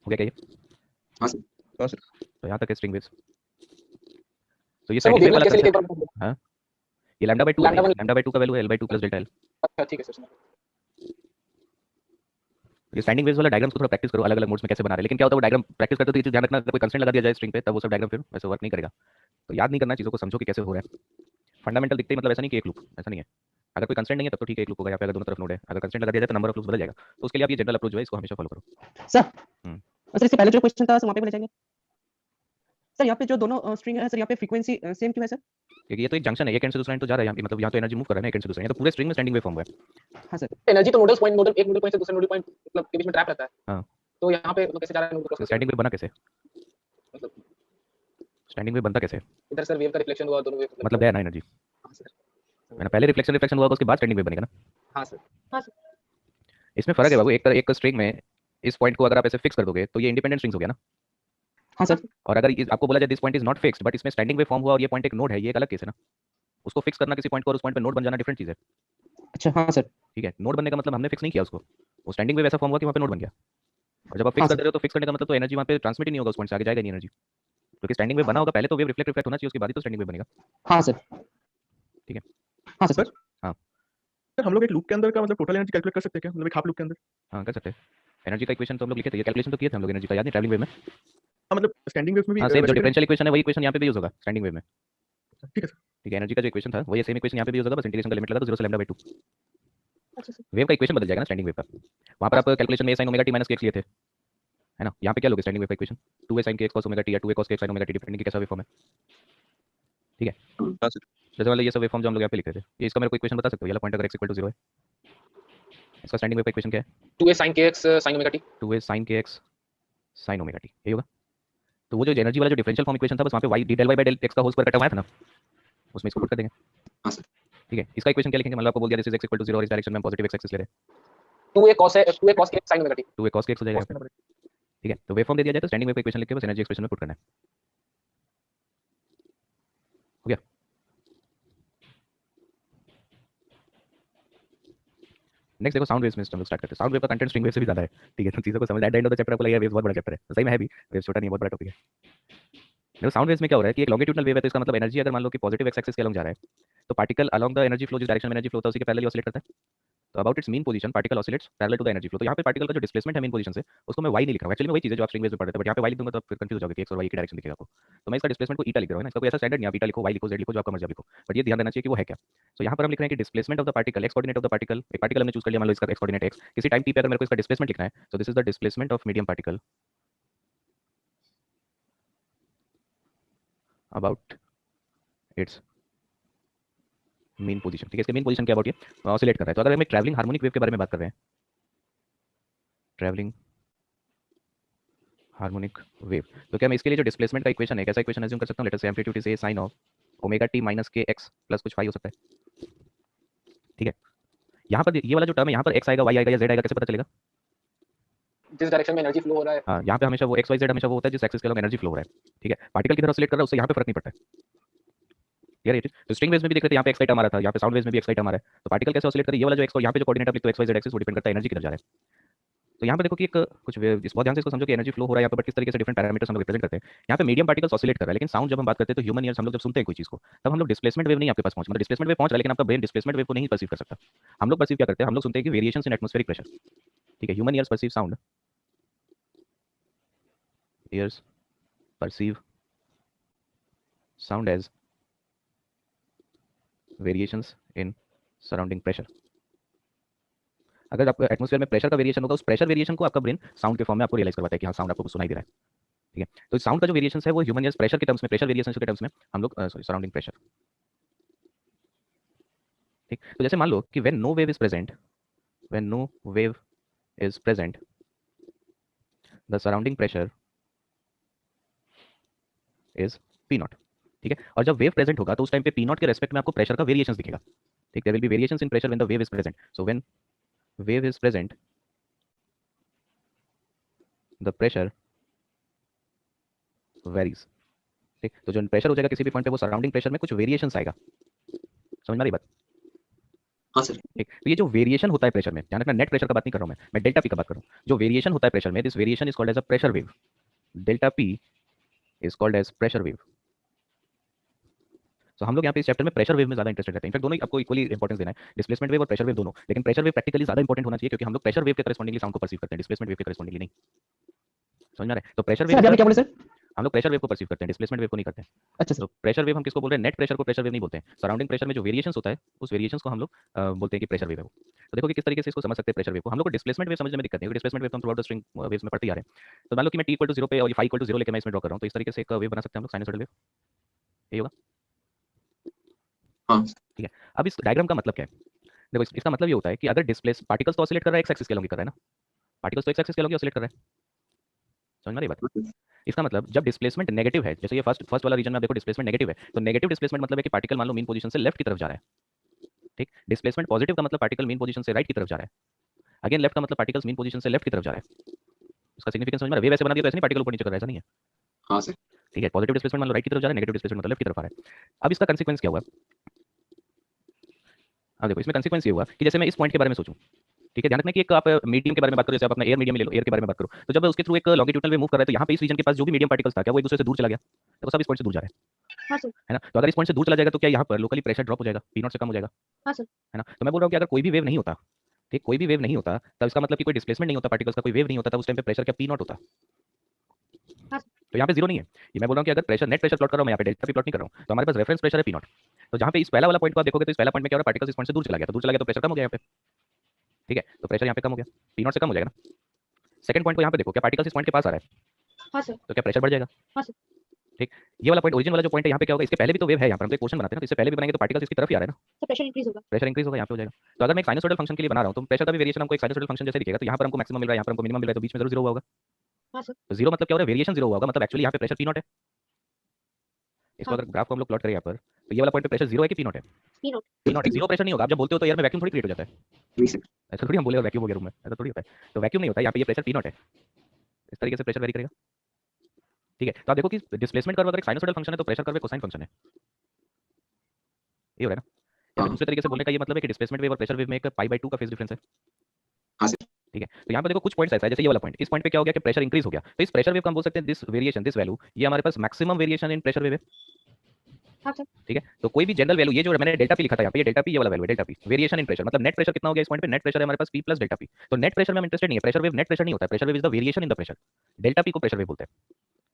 हो गया क्या ये? हाँ सर। तो यहाँ तक है स्ट्रिंग वेव्स। तो ये सर वो स्टैंडिंग वेव वाला कैसे लिखे कंसेप्ट, एक बार? हाँ, ये lambda by 2 lambda one- lambda by 2 का वैल्यू है l/2 प्लस डेल्टा l। अच्छा ठीक है सर। ये स्टैंडिंग वेव्स वाला डायग्राम्स को थोड़ा प्रैक्टिस करो, अलग-अलग मोड्स में कैसे बना रहे हैं। लेकिन क्या होता है वो डायग्राम प्रैक्टिस करते हो तो ये चीज़ ध्यान रखना, अगर कोई कंस्ट्रेंट लगा दिया जाए स्ट्रिंग पे तब वो सब डायग्राम फिर वैसे वर्क नहीं करेगा। तो याद नहीं करना, चीज़ों को समझो कि कैसे हो रहा है। फंडामेंटल दिखते ही मतलब ऐसा नहीं कि एक लूप, ऐसा नहीं है। अगर कोई कंस्ट्रेंट नहीं है तब तो ठीक है एक लूप होगा, यहाँ पे अगर दोनों तरफ नोड है, अगर कंस्ट्रेंट लगा दिया जाए तो नंबर ऑफ लूप्स बदल जाएगा। तो उसके लिए आप ये जनरल अप्रोच जो है इसको हमेशा फॉलो करो। सर इससे पहले जो क्वेश्चन था सर वहाँ पे ले जाएंगे। सर यहाँ पे जो दोनों स्ट्रिंग है सर यहाँ पे फ्रीक्वेंसी सेम क्यों है सर? क्योंकि ये तो एक जंक्शन है, एक एंड से दूसरा एंड तो जा रहा है यहाँ पे, मतलब यहाँ तो एनर्जी मूव कर रहा है ना एक एंड से दूसरा, यहाँ तो पूरे स्ट्रिंग में स्टैंडिंग वेव फॉर्म हुआ है। हाँ सर। एनर्जी तो नोडल पॉइंट से दूसरे नोडल पॉइंट मतलब के बीच में ट्रैप रहता है। हाँ। तो यहाँ पे मतलब कैसे जा रहा है नोड क्रॉस? स्टैंडिंग वेव बना कैसे? मतलब स्टैंडिंग वेव बनता कैसे? इधर सर वेव का रिफ्लेक्शन हुआ दोनों वेव मतलब है ना एनर्जी, हाँ सर। मैंने पहले रिफ्लेक्शन हुआ उसके बाद स्टैंडिंग वेव बनेगा ना। हाँ सर। हाँ सर। इसमें फर्क है बाबू, एक स्ट्रिंग में इस पॉइंट को अगर आप ऐसे फिक्स कर दोगे तो ये इंडिपेंडेंट स्ट्रिंग्स हो गया ना। हाँ सर। और अगर आपको बोला जाए this point is not fixed but इसमें स्टैंडिंग वेव फॉर्म हुआ और ये पॉइंट एक नोड है, ये एक अलग केस है ना। उसको फिक्स करना किसी पॉइंट को और उस पॉइंट पे नोड बन जाना डिफरेंट चीज है। अच्छा हाँ सर। ठीक है, नोड बनने का मतलब हमने फिक्स नहीं किया उसको, वो स्टैंडिंग वेव ऐसा फॉर्म हुआ कि वहाँ पे नोड बन गया। और जब आप फिक्स हाँ कर सर। दे रहे हो तो फिक्स करने का मतलब तो एनर्जी वहाँ पे ट्रांसमिट ही नहीं होगा, उस पॉइंट से आगे जाएगा नहीं एनर्जी, क्योंकि स्टैंडिंग वेव बना होगा पहले तो वेव रिफ्लेक्ट होना चाहिए, उसके बाद ही तो स्टैंडिंग वेव बनेगा। हाँ सर। ठीक है। हाँ सर। सर हम लोग एक लूप के अंदर का मतलब टोटल एनर्जी कैलकुलेट कर सकते हैं क्या? मतलब एक हाफ लूप के अंदर? हाँ कर सकते हैं। एनर्जी का इक्वेशन तो हम लोग लिखे थे, ये कैलकुलेशन तो किए थे हम लोग एनर्जी का, याद नहीं ट्रैवलिंग वेव में? हाँ मतलब स्टैंडिंग वेव्स में भी हाँ सेम जो वैसे डिफरेंशियल इक्वेशन है वही इक्वेशन यहाँ पे भी यूज होगा स्टैंडिंग वेव में। ठीक है सर। ठीक है, एनर्जी का जो इक्वेशन था वही सेम इक्वेशन यहाँ पे भी यूज होगा, बस इंटीग्रेशन का लिमिट लगा तो 0 से लैम्डा बाय 2। अच्छा सर। वेव का इक्वेशन बदल जाएगा ना स्टैंडिंग वेव का। वहाँ पर आप कैलकुलेशन में sin omega t minus kx लिए थे, है ना। यहाँ पे क्या लोगे स्टैंडिंग वेव का equation 2a sin kx cos omega t या 2a cos kx sin omega t, depending कि कैसा वेव फॉर्म है। ठीक है, हाँ सर। जैसे वाले ये सब वेव फॉर्म जो हम लोग यहाँ पे लिखे थे, ये इसका मेरे को इक्वेशन बता सकते हो? ये वाला पॉइंट अगर x = 0 है, इसका स्टैंडिंग वेव का इक्वेशन क्या है? 2a sin kx sin omega t। 2a sin kx sin omega t, यही होगा। तो वो जो एनर्जी वाला जो डिफरेंशियल फॉर्म इक्वेशन था बस वहाँ पे y d del y by del x का होल स्क्वायर कटा हुआ था ना, उसमें इसको पुट कर देंगे। हाँ सर। ठीक है, इसका इक्वेशन क्या लिखेंगे? मतलब आपको बोल दिया दिस इज x = 0 और इस डायरेक्शन में हम पॉजिटिव x एक्सिस ले रहे हैं, 2a cos kx sin omega t। 2a cos kx हो जाएगा यहाँ पे। ठीक है, तो वेव फॉर्म दे दिया जाए तो स्टैंडिंग वेव का इक्वेशन लिख के बस एनर्जी एक्सप्रेशन में पुट करना है। हो गया? नेक्स्ट देखो साउंड वेव्स में हम लोग स्टार्ट करते हैं। साउंड वेव का कंटेंट स्ट्रिंग वेव से भी ज्यादा है। ठीक है, तो चीजों को समझ at the end of the chapter आपको लगेगा वेव्स बहुत बड़ा चैप्टर है, तो सही में है भी, वेव्स छोटा नहीं है, बहुत बड़ा टॉपिक है। देखो साउंड वेव्स में क्या हो रहा है कि एक लॉन्गिट्यूडनल वेव है, तो इसका मतलब एनर्जी अगर मान लो कि पॉजिटिव एक्स एक्सिस के अलॉन्ग जा रहा है तो particle along the energy flow, जिस डायरेक्शन में एनर्जी फ्लो होता है उसी के पैरेलल ऑसिलेट करता है। तो about its mean position particle oscillates parallel to the energy flow. तो यहाँ पे पार्टिकल का जो डिस्प्लेसमेंट है मीन पोजीशन से, उसको मैं y नहीं लिख रहा हूँ, एक्चुअली में वही चीज है जो आप स्ट्रिंग वेव्स में पढ़ते थे, बट यहाँ पे y लिख दूंगा तो आप फिर कंफ्यूज हो जाओगे कि x और y की डायरेक्शन दिखेगा आपको। तो मैं इसका डिस्प्लेसमेंट को ईटा लिख रहा हूँ ना, इसका कोई ऐसा स्टैंडर्ड नहीं, आप ईटा लिखो, y लिखो, z लिखो, जो आपका मर्जी लिखो, बट ये ध्यान देना चाहिए कि वो है क्या। तो यहाँ पर हम लिख रहे हैं कि displacement of the particle, x coordinate of the particle, एक पार्टिकल हमने चूज कर लिया, मान लो इसका एक्स कोऑर्डिनेट x, किसी टाइम t पे अगर मेरे को इसका डिस्प्लेसमेंट लिखना है तो this is the displacement of medium particle about its mean position. ठीक है, इसके मीन पोजीशन क्या अबाउट ये ऑसिलेट कर रहा है। तो अगर हम एक ट्रैवलिंग हार्मोनिक वेव के बारे में बात कर रहे हैं, ट्रैवलिंग हार्मोनिक वेव, तो क्या मैं इसके लिए जो डिस्प्लेसमेंट का इक्वेशन है, कैसा इक्वेशन अज्यूम कर सकता हूं? लेट अस से amplitude is a sin of omega t minus kx plus कुछ फाई हो सकता है। ठीक है, यहाँ पर ये वाला जो टर्म है, यहाँ पर x आएगा, y आएगा या z आएगा, कैसे पता चलेगा? जिस डायरेक्शन में एनर्जी फ्लो हो रहा है। हाँ, यहाँ पे हमेशा वो x y z हमेशा वो होता है जिस एक्सिस के अलॉन्ग एनर्जी फ्लो हो रहा है। ठीक है, पार्टिकल किधर ऑसिलेट कर रहा है उससे यहाँ पे फर्क नहीं पड़ता है। क्लियर है? तो स्ट्रिंग वेव्स में भी देख रहे थे, यहाँ पे x का टर्म आ रहा था, यहाँ पे साउंड वेव्स में भी x का टर्म आ रहा है। तो पार्टिकल कैसे ऑसिलेट कर रहा है, ये वाला जो x और यहाँ पे जो कोऑर्डिनेट आप लिखते हो x y z एक्सिस, वो डिपेंड करता है एनर्जी किधर जा रहा है। तो यहाँ पे देखो कि एक कुछ बहुत ध्यान से इसको समझो कि एनर्जी फ्लो हो रहा है यहाँ पे, बट किस तरीके से डिफरेंट पैरामीटर्स हम लोग रिप्रेजेंट करते हैं। यहाँ पे मीडियम पार्टिकल्स ऑसिलेट कर रहा है, लेकिन साउंड जब हम बात करते हैं तो ह्यूमन ईयर्स हम लोग जब सुनते हैं कोई चीज को तब हम लोग डिस्प्लेसमेंट वेव नहीं आपके पास पहुंच, मतलब डिस्प्लेसमेंट वेव पहुंच रहा है लेकिन आपका ब्रेन डिस्प्लेसमेंट वेव को नहीं परसीव कर सकता। हम लोग परसीव क्या करते हैं, हम लोग सुनते हैं कि वेरिएशंस इन एटमॉस्फेरिक प्रेशर। ठीक है, human ears perceive sound, ears perceive sound as variations in surrounding pressure. अगर आपको एटमॉस्फेयर में प्रेशर का वेरिएशन होगा, उस प्रेशर वेरिएशन को आपका ब्रेन साउंड के फॉर्म में आपको रियलाइज करवाता है कि हाँ साउंड आपको सुनाई दे रहा है। ठीक है, तो साउंड का जो वेरिएशन है वो ह्यूमन ईयर्स प्रेशर के टर्म्स में, प्रेशर वेरिएशन के टर्म्स में हम लोग सॉरी सराउंडिंग प्रेशर। ठीक, तो जैसे मान लो कि when no wave is present, when no wave is present, the surrounding pressure is p naught. ठीक है, और जब वेव प्रेजेंट होगा तो उस टाइम पे पी नॉट के रेस्पेक्ट में आपको प्रेशर का वेरिएशन दिखेगा। ठीक, there will be variations in pressure when the wave is present. So when wave is present, the pressure varies. ठीक, तो जो प्रेशर हो जाएगा किसी भी पॉइंट पे वो सराउंडिंग प्रेशर में कुछ वेरिएशंस आएगा। समझ में आ रही बात? हाँ सर। ठीक, तो ये जो वेरिएशन होता है प्रेशर में, ध्यान रखना नेट प्रेशर का बात नहीं कर रहा हूं मैं डेल्टा पी का बात कर रहा हूं। जो वेरिएशन होता है प्रेशर में, this variation is called as a pressure wave. Delta p is called as pressure wave. तो हम लोग यहाँ पे इस चैप्टर में प्रेशर वेव में ज्यादा इंटरेस्टेड रहते हैं। इनफैक्ट दोनों ही आपको इक्वली इंपॉर्टेंस देना है, डिस्प्लेसमेंट वेव और प्रेशर वेव दोनों, लेकिन प्रेशर वेव प्रैक्टिकली ज्यादा इंपॉर्टेंट होना चाहिए क्योंकि हम लोग प्रेशर वेव के करस्पॉन्डिंगली साउंड को परसीव करते हैं, डिस्प्लेसमेंट वेव के करस्पॉन्डिंगली नहीं। समझ में आ रहा है? तो प्रेशर सर अभी आपने वेव क्या बोले सर? हम लोग प्रेशर वेव को परसीव करते हैं, डिस्प्लेसमेंट वेव को नहीं करते हैं। अच्छा सर। तो प्रेशर वेव हम किसको बोल रहे हैं? नेट प्रेशर को प्रेशर वेव नहीं बोलते हैं। सराउंडिंग प्रेशर में जो वेरिएशंस होता है उस वेरिएशंस को हम लोग बोलते हैं कि प्रेशर वेव है वो। तो देखो कि किस तरीके से इसको समझ सकते हैं प्रेशर वेव को। हम लोग को डिस्प्लेसमेंट वेव समझने में दिक्कत नहीं है, डिस्प्लेसमेंट वेव तो हम through out the string waves में पढ़ते ही आ रहे हैं। तो मान लो कि मैं t = 0 पे और ये phi = 0 लेके मैं इसमें ड्रॉ कर रहा हूं, तो इस तरीके से एक वेव बना सकते हैं हम लोग, साइनसॉइडल वेव। यही होगा? हाँ। ठीक है, अब इस डायग्राम का मतलब क्या है? देखो इसका मतलब ये होता है कि अगर डिस्प्लेस पार्टिकल्स तो ऑसिलेट कर रहा है एक्स एक्सिस के अलॉन्ग कर रहा है ना, पार्टिकल्स तो एक्स एक्सिस के अलॉन्ग ऑसिलेट कर रहा है। समझ में आ रही बात? इसका मतलब जब डिस्प्लेसमेंट नेगेटिव है, जैसे ये फर्स्ट वाला रीजन में आप देखो डिस्प्लेसमेंट नेगेटिव है, तो नेगेटिव डिस्प्लेसमेंट मतलब है कि पार्टिकल मान लो मीन पोजीशन से लेफ्ट की तरफ जा रहा है। ठीक, डिस्प्लेसमेंट पॉजिटिव का मतलब पार्टिकल मीन पोजीशन से राइट की तरफ जा रहा है। अगेन लेफ्ट का मतलब पार्टिकल्स मीन पोजीशन से लेफ्ट की तरफ जा रहा है। इसका सिग्निफिकेंस समझ में आ रहा है? वेव ऐसे बना दिया तो ऐसे नहीं पार्टिकल ऊपर नीचे कर रहा है, ऐसा नहीं है। हाँ सर। ठीक है, पॉजिटिव डिस्प्लेसमेंट मान लो राइट की तरफ जा रहा है, नेगेटिव डिस्प्लेसमेंट मतलब लेफ्ट की तरफ आ रहा है। अब इसका कंसीक्वेंस क्या हुआ? अब देखो इसमें कंसीक्वेंस ये हुआ कि जैसे मैं इस पॉइंट के बारे में सोचूं, ठीक है, ध्यान रखना कि एक आप मीडियम के बारे में बात करो, जैसे आप अपना एयर मीडियम ले लो, एयर के बारे में बात करो, तो जब उसके थ्रू एक लॉन्गिट्यूडनल वेव मूव कर रहा है तो यहाँ पे इस रीजन के पास जो भी मीडियम पार्टिकल्स था क्या वो एक दूसरे से दूर चला गया? तो सब इस पॉइंट से दूर जा रहे हैं। हाँ सर। है ना? तो अगर इस पॉइंट से दूर चला जाएगा तो क्या यहाँ पर लोकली प्रेशर ड्रॉप हो जाएगा, पी नॉट से कम हो जाएगा? हाँ सर। है ना? तो मैं बोल रहा हूँ कि अगर कोई भी वेव नहीं होता, ठीक, कोई भी वेव नहीं होता, तब इसका मतलब कि कोई डिस्प्लेसमेंट नहीं होता पार्टिकल्स का, कोई वेव नहीं होता, तब उस टाइम पे प्रेशर क्या पी नॉट होता? हाँ सर। तो यहाँ पे जीरो नहीं है। ये मैं बोल रहा हूँ कि अगर प्रेशर नेट प्रेशर प्लॉट कर रहा हूँ मैं, यहाँ पे डेल्टा पी प्लॉट नहीं कर रहा हूँ, तो हमारे पास रेफरेंस प्रेशर है पी नॉट। तो जहाँ पे इस पहला वाला पॉइंट को आप देखोगे तो इस पहला पॉइंट में क्या हो रहा है, पार्टिकल्स इस पॉइंट से दूर चला गया, तो दूर चला गया तो प्रेशर कम हो गया यहाँ पे। ठीक है, तो प्रेशर यहाँ पे कम हो गया, पी नॉट से कम हो जाएगा ना। सेकंड पॉइंट को यहाँ पे देखो, क्या पार्टिकल्स इस पॉइंट के पास आ रहा है? हाँ सर। तो क्या प्रेशर बढ़ जाएगा? हाँ सर। ठीक, ये वाला पॉइंट ओरिजिन वाला जो पॉइंट है यहाँ पे क्या होगा, इसके पहले भी तो वेव है, यहाँ पर हम तो एक क्वेश्चन बनाते हैं ना, तो इससे पहले भी बनाएंगे तो पार्टिकल्स इसकी तरफ ही आ रहे हैं ना, तो प्रेशर इंक्रीज होगा। प्रेशर इंक्रीज होगा, यहाँ पे हो जाएगा। तो अगर मैं एक साइनसॉइडल फंक्शन के लिए बना रहा हूँ तो प्रेशर का भी वेरिएशन हमको एक साइनसॉइडल फंक्शन जैसे दिखेगा, तो यहाँ पर हमको मैक्सिमम मिल रहा है, यहाँ पर हमको मिनिमम मिल रहा है, तो बीच में जरूर जीरो हुआ होगा। हाँ सर। तो जीरो मतलब क्या हो रहा है, वेरिएशन जीरो हुआ होगा, मतलब एक्चुअली यहाँ पे प्रेशर पी नॉट है। इसको अगर ग्राफ को हम लोग प्लॉट करें यहाँ पर, तो ये वाला पॉइंट पे प्रेशर जीरो है कि पी नॉट है? P not. पी नॉट है, जीरो प्रेशर नहीं होगा। आप जब बोलते हो तो एयर में वैक्यूम थोड़ी क्रिएट हो जाता है, जी सर। ऐसा थोड़ी हम बोले वैक्यूम हो गया रूम में, ऐसा थोड़ी होता है। तो वैक्यूम नहीं होता, यहाँ पे ये प्रेशर पी नॉट है, इस तरीके से प्रेशर वेरी करेगा। ठीक है, तो आप देखो कि डिस्प्लेसमेंट कर्व अगर एक साइनसॉइडल फंक्शन है तो प्रेशर कर्व एक कोसाइन फंक्शन है, ये हो रहा है ना। या फिर दूसरे तरीके से बोलने का ये मतलब है कि डिस्प्लेसमेंट वेव और प्रेशर वेव में एक π/2 का फेज डिफरेंस है। हाँ सर। ठीक है, तो यहाँ पर देखो कुछ पॉइंट्स ऐसा है, जैसे ये वाला पॉइंट, इस पॉइंट पे क्या हो गया कि प्रेशर इंक्रीज हो गया, तो इस प्रेशर वेव को हम बोल सकते हैं दिस वेरिएशन, दिस वैल्यू, ये हमारे पास maximum variation in pressure wave है। हाँ सर। ठीक है, तो कोई भी जनरल वैल्यू, ये जो मैंने डेल्टा पी लिखा था यहाँ पे, ये डेल्टा पी, ये वाला वैल्यू है delta P, variation in pressure, मतलब नेट प्रेशर कितना हो गया इस पॉइंट पे, नेट प्रेशर है हमारे पास पी प्लस डेल्टा पी। तो नेट प्रेशर में हम इंटरेस्टेड नहीं है, प्रेशर वेव नेट प्रेशर नहीं होता है, pressure wave is the variation in the pressure, delta P को प्रेशर वेव बोलते हैं।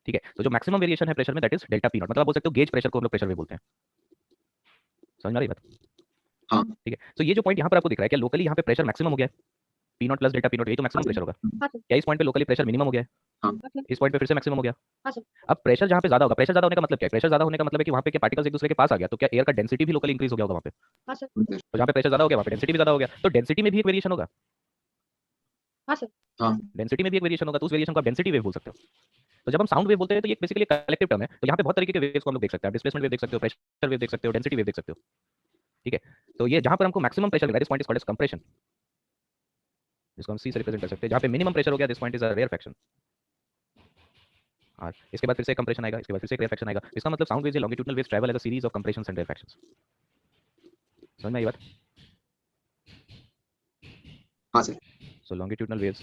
ठीक है, तो जो मैक्सिमम वेरिएशन है प्रेशर में that is delta p not, मतलब आप बोल सकते हो गेज प्रेशर को हम लोग प्रेशर वेव बोलते हैं। समझ में आ रही बात? हाँ। ठीक है, तो ये जो पॉइंट यहाँ पर आपको दिख रहा है, क्या लोकली यहाँ पे प्रेशर मैक्सिमम हो गया है, P not plus delta p not, ये तो मैक्सिमम प्रेशर होगा। हाँ सर। क्या इस पॉइंट पे लोकली प्रेशर मिनिमम हो गया है? हाँ। इस पॉइंट पे फिर से मैक्सिमम हो गया। हाँ सर। अब प्रेशर जहाँ पे ज्यादा होगा, प्रेशर ज्यादा होने का मतलब क्या है, प्रेशर ज्यादा होने का मतलब है कि वहाँ पे के पार्टिकल्स एक दूसरे के पास आ गया, तो क्या एयर का डेंसिटी भी लोकली इंक्रीज हो गया होगा वहाँ पे? हाँ सर। तो जहाँ पे प्रेशर ज्यादा हो गया वहाँ पे डेंसिटी भी ज्यादा हो गया, तो डेंसिटी में भी एक वेरिएशन होगा। हाँ सर। हाँ। डेंसिटी में भी एक वेरिएशन होगा, तो उस वेरिएशन को आप डेंसिटी वेव बोल सकते हो। तो जब हम साउंड वेव बोलते हैं तो ये बेसिकली कलेक्टिव टर्म है, तो यहाँ पे बहुत तरीके के वेव्स को हम लोग देख सकते हैं, डिस्प्लेसमेंट वेव देख सकते हो, प्रेशर वेव देख सकते हो, डेंसिटी वेव देख सकते हो। ठीक है, तो ये जहाँ पर हमको मैक्सिमम प्रेशर लगा, this point is called as compression, जिसको हम सी से रिप्रेजेंट कर सकते हैं। जहाँ पे मिनिमम प्रेशर हो गया, this point is a rarefaction. और इसके बाद फिर से कंप्रेशन आएगा, इसके बाद फिर से रेयर फ्रैक्शन आएगा। इसका मतलब sound waves longitudinal waves travel as a series of compressions and rarefactions. समझ में आई बात? हाँ sir. So longitudinal waves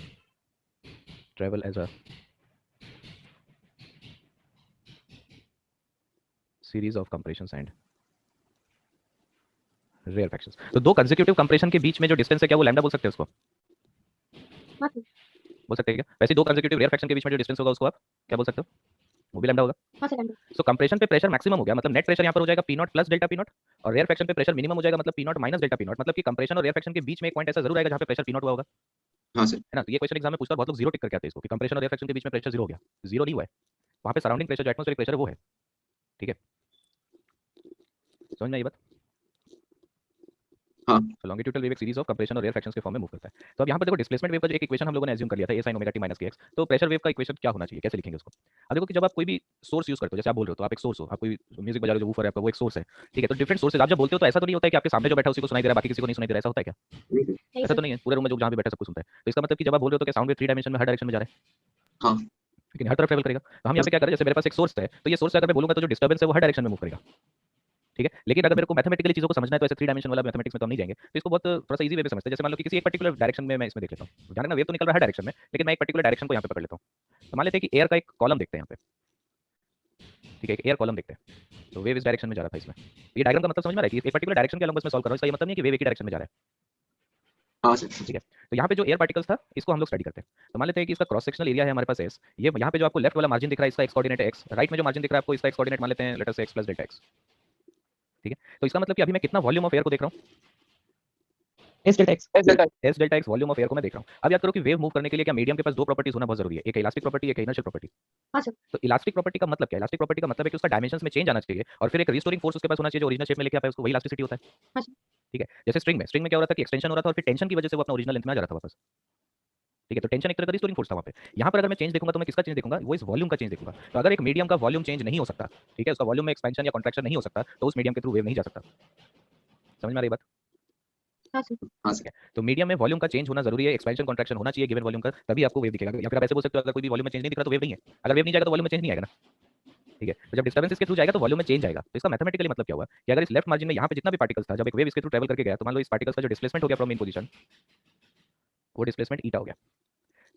travel as a series of compressions and rarefactions. तो दो कंसेक्यूटिव कंप्रेशन के बीच में जो डिस्टेंस है, क्या वो लैम्डा बोल सकते हैं उसको? हाँ सर। बोल सकते हैं क्या? वैसे दो कंसेक्यूटिव रेयर फ्रैक्शन के बीच में जो डिस्टेंस होगा उसको आप क्या बोल सकते हो? वो भी लैम्डा होगा। हाँ सर लैम्डा। सो कंप्रेशन पे प्रेशर मैक्सिमम हो गया, मतलब नेट प्रेशर यहाँ पर हो जाएगा P not plus delta p not, और रेयर फ्रैक्शन पे प्रेशर मिनिमम हो जाएगा, मतलब P not minus delta p not, मतलब कि कंप्रेशन और रेयर फ्रैक्शन के बीच में एक पॉइंट ऐसा जरूर आएगा जहाँ पे प्रेशर पी नॉट हुआ होगा, हाँ सर, है ना। तो ये क्वेश्चन एग्जाम में पूछता है, बहुत लोग जीरो टिक करके आते हैं इसको कि कंप्रेशन और रेयर फ्रैक्शन के बीच में प्रेशर जीरो हो गया, जीरो नहीं हुआ है, वहाँ पे सराउंडिंग प्रेशर जो एटमॉस्फेरिक प्रेशर वो है, ठीक है, समझ में ये बात। हाँ। लॉन्गिट्यूडल वेव एक सीरीज ऑफ कंप्रेशन और रेयर फ्रैक्शंस के फॉर्म में मूव करता है। तो अब यहाँ पर देखो डिस्प्लेसमेंट वेव का जो एक इक्वेशन हम लोगों ने एज्यूम कर लिया था, a sin omega t minus kx, तो प्रेशर वेव का इक्वेशन क्या होना चाहिए, कैसे लिखेंगे उसको। अब देखो कि जब आप कोई भी सोर्स यूज करते हो, जैसे आप बोल रहे हो तो आप एक सोर्स हो, आप कोई म्यूजिक बजा रहे हो, जो वूफर है आपका वो एक सोर्स है, ठीक है। तो डिफरेंट सोर्सेज आप जब बोलते हो तो ऐसा तो नहीं होता है कि आपके सामने जो बैठा है उसी को सुनाई दे रहा है, बाकी किसी को नहीं सुनाई दे रहा है, ऐसा होता है क्या? नहीं ऐसा सर। तो नहीं है, पूरे रूम में जो जहाँ भी बैठा सबको सुनता है। तो इसका मतलब कि जब आप बोल रहे हो तो क्या साउंड वेव 3 डायमेंशन में हर डायरेक्शन में जा रहा है? हाँ। लेकिन हर तरफ ट्रैवल करेगा। तो हम यहाँ पे क्या करें, जैसे मेरे पास एक सोर्स है, तो ये सोर्स से अगर मैं बोलूंगा तो जो डिस्टर्बेंस है वो हर डायरेक्शन में मूव करेगा, ठीक है। लेकिन अगर मेरे को मैथमेटिकली चीजों को समझना है तो ऐसे 3 डायमेंशन वाला मैथमेटिक्स में तो हम नहीं जाएंगे, तो इसको बहुत थोड़ा सा इजी वे में समझते हैं। जैसे मान लो कि किसी एक पर्टिकुलर डायरेक्शन में मैं इसमें देख लेता हूँ, जाने ना वेव तो निकल रहा है हर डायरेक्शन में, लेकिन मैं एक पर्टिकुलर डायरेक्शन को यहाँ पे पकड़ लेता हूँ। तो मान लेते हैं कि एयर का एक कॉलम देखते हैं यहाँ पे, ठीक है, एक एयर कॉलम देखते हैं, तो वेव इस डायरेक्शन में जा रहा था इसमें। ये डायग्राम का मतलब समझ में आ रहा है कि एक पर्टिकुलर डायरेक्शन के अलॉन्ग बस मैं सॉल्व कर रहा हूँ, इसका ये मतलब नहीं कि वेव एक ही डायरेक्शन में जा रहा है, हाँ सर, ठीक है। तो यहाँ पे जो एयर पार्टिकल्स था इसको हम लोग स्टडी करते हैं। तो मान लेते हैं कि इसका क्रॉस सेक्शनल एरिया है हमारे पास एस, ये यहाँ पे जो आपको लेफ्ट वाला मार्जिन दिख रहा है इसका एक्स कोऑर्डिनेट है एक्स, राइट में जो मार्जिन दिख रहा है आपको इसका एक्स कोऑर्डिनेट मान लेते हैं लेट अस से एक्स प्लस डेल्टा एक्स, ठीक है। तो इसका मतलब कि अभी मैं कितना वॉल्यूम ऑफ एयर को देख रहा हूँ, S delta x. S delta x volume of air को मैं देख रहा हूँ। अब याद करो कि वेव मूव करने के लिए क्या मीडियम के पास दो प्रॉपर्टीज होना बहुत जरूरी है, एक इलास्टिक प्रॉपर्टी, एक इनर्शियल प्रॉपर्टी। हाँ सर। तो इलास्टिक प्रॉपर्टी का मतलब क्या है, इलास्टिक प्रॉपर्टी का मतलब है कि उसका डायमेंशंस में चेंज आना चाहिए, और फिर एक रिस्टोरिंग फोर्स उसके पास होना चाहिए जो ओरिजिनल शेप में लेके आता है उसको, वही इलास्टिसिटी होता है, हाँ सर। ठीक है। जैसे स्ट्रिंग में क्या हो रहा था कि एक्सटेंशन हो रहा था और फिर टेंशन की वजह से वो अपना ओरिजिनल लेंथ में आ जा रहा था वापस, ठीक है। तो टेंशन एक तरह का रिस्टोरिंग फोर्स था वहाँ पे। यहाँ पर अगर मैं चेंज देखूंगा तो मैं किसका चेंज देखूंगा, वो इस वॉल्यूम का चेंज देखूंगा। तो अगर एक मीडियम का वॉल्यूम चेंज नहीं हो सकता, ठीक है, उसका वॉल्यूम में एक्सपेंशन या कॉन्ट्रैक्शन नहीं हो सकता, तो उस मीडियम के थ्रू वेव नहीं जा सकता। समझ में आ रही बात? हाँ सर। हाँ सर, तो मीडियम में वॉल्यूम का चेंज होना जरूरी है, एक्सपेंशन कॉन्ट्रैक्शन होना चाहिए गिवन वॉल्यूम का, तभी आपको वेव दिखेगा। या फिर आप ऐसे बोल सकते हो अगर कोई भी वॉल्यूम में चेंज नहीं दिख रहा तो वेव नहीं है, अगर वेव नहीं जाएगा तो वॉल्यूम में चेंज नहीं आएगा ना, ठीक है। तो जब डिस्टर्बेंस इसके थ्रू जाएगा तो वॉल्यूम में चेंज आएगा। तो इसका मैथमेटिकली मतलब क्या हुआ कि अगर इस लेफ्ट मार्जिन में यहाँ पे जितना भी पार्टिकल्स था, जब एक वेव इसके थ्रू ट्रैवल करके गया तो मान लो इस पार्टिकल्स का जो डिस्प्लेसमेंट हो गया फ्रॉम मेन पोजीशन, वो डिस्प्लेसमेंट ईटा हो गया।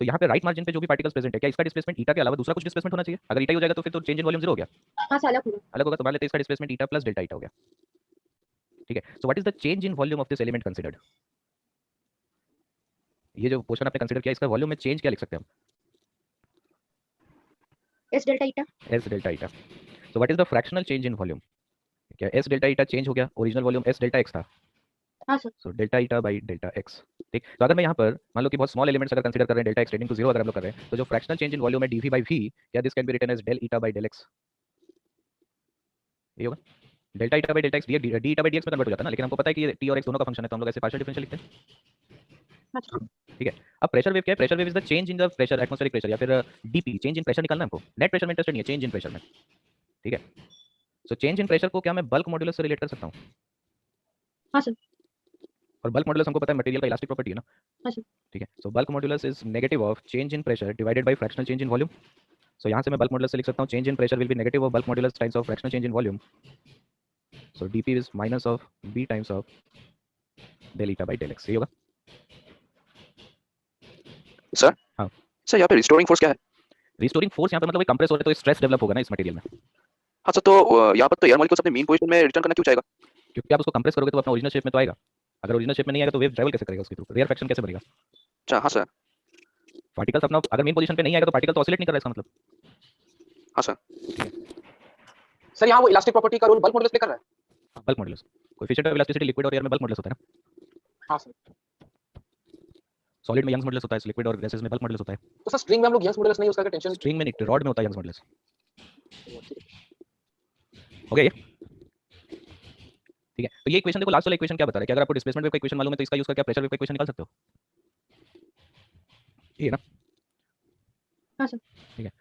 तो यहाँ पे राइट मार्जिन पे जो भी पार्टिकल्स प्रेजेंट है, क्या इसका डिस्प्लेसमेंट ईटा के अलावा दूसरा कुछ डिस्प्लेसमेंट होना चाहिए? अगर ईटा ही हो जाएगा तो फिर तो चेंज इन वॉल्यूम जीरो हो गया, हाँ सर अलग होगा। अलग होगा। तो मान लेते हैं इसका डिस्प्लेसमेंट ईटा प्लस डेल्टा ईटा हो गया, ठीक है। So what is the change in volume of this element considered? ये जो क्वेश्चन आपने कंसीडर किया इसका वॉल्यूम में चेंज क्या लिख सकते हैं हम? S delta eta. S delta eta. So what is the fractional change in volume? क्या एस डेल्टा ईटा चेंज हो गया, original volume S delta x था, हाँ sir. So delta eta by delta x, ठीक। तो अगर मैं यहाँ पर मान लो कि बहुत स्मॉल एलिमेंट्स अगर कंसीडर कर रहे हैं, delta x tending to zero अगर हम लोग कर रहे हैं, तो जो फ्रैक्शनल चेंज इन वॉल्यूम है डीवी बाई वी, क्या this can be written as del eta by del x, ये होगा delta eta by delta x, d eta by d x में कन्वर्ट हो जाता है ना, लेकिन हमको पता है कि ये टी और एक्स दोनों का फंक्शन है, तो हम लोग ऐसे पार्शियल डिफरेंशियल लिखते हैं, हाँ सर। ठीक है। अब प्रेशर वेव क्या है, pressure wave is the change in the pressure, atmospheric pressure या फिर डीपी, चेंज इन प्रेशर निकालना है हमको, नेट प्रेशर में इंटरेस्टेड नहीं है, चेंज इन प्रेशर में, ठीक है। सो चेंज इन प्रेशर को क्या मैं बल्क मॉड्यूलस से रिलेट कर सकता हूँ? हाँ सर। और बल्क मॉड्यूलस हमको पता है मटेरियल का इलास्टिक प्रॉपर्टी है ना, हाँ सर। ठीक है। So bulk modulus is negative of change in pressure divided by fractional change in volume. So यहाँ से मैं बल्क मॉड्यूलस से लिख सकता हूँ change in pressure will be negative of bulk modulus times of fractional change in volume, so dp is minus of b times of del eta by del x, ये होगा। Sir हाँ। Sir यहाँ पे restoring force क्या है? Restoring force यहाँ पर मतलब कंप्रेस हो रहा है तो स्ट्रेस डेवलप होगा ना इस मटेरियल में, हाँ सर, तो यहाँ पर तो एयर मॉलिक्यूल्स अपने मीन पोजीशन में रिटर्न करना क्यों चाहेगा? क्योंकि आप उसको कंप्रेस करोगे तो अपना ओरिजिनल शेप में तो आएगा। अगर ओरिजिनल शेप में नहीं आएगा तो वेव ट्रैवल कैसे करेगा उसके थ्रू, रेयर फ्रैक्शन कैसे बनेगा? अच्छा हाँ सर। पार्टिकल्स अपना अगर मेन पोजीशन पे नहीं आएगा तो पार्टिकल तो ऑसिलेट नहीं कर रहा है, इसका मतलब। हाँ सर। सर यहाँ वो इलास्टिक प्रॉपर्टी का रोल बल्क मॉड्यूलस प्ले कर रहा है? Bulk modulus, coefficient of elasticity liquid और एयर में बल्क मॉड्यूलस होता है ना। हाँ सर। सॉलिड में यंग्स मॉड्यूलस होता है, लिक्विड और गैसेस में बल्क मॉड्यूलस होता है। तो सर स्ट्रिंग में हम लोग यंग्स मॉड्यूलस नहीं यूज करके टेंशन स्ट्रिंग में नहीं, रॉड में होता है यंग्स मॉड्यूलस। हो गया ये, ठीक है। तो ये इक्वेशन देखो, लास्ट वाला इक्वेशन क्या बता रहा है कि अगर आपको डिस्प्लेसमेंट वेव का इक्वेशन मालूम है तो इसका यूज करके आप प्रेशर वेव का इक्वेशन निकाल सकते हो, ये ना। हाँ सर। ठीक है।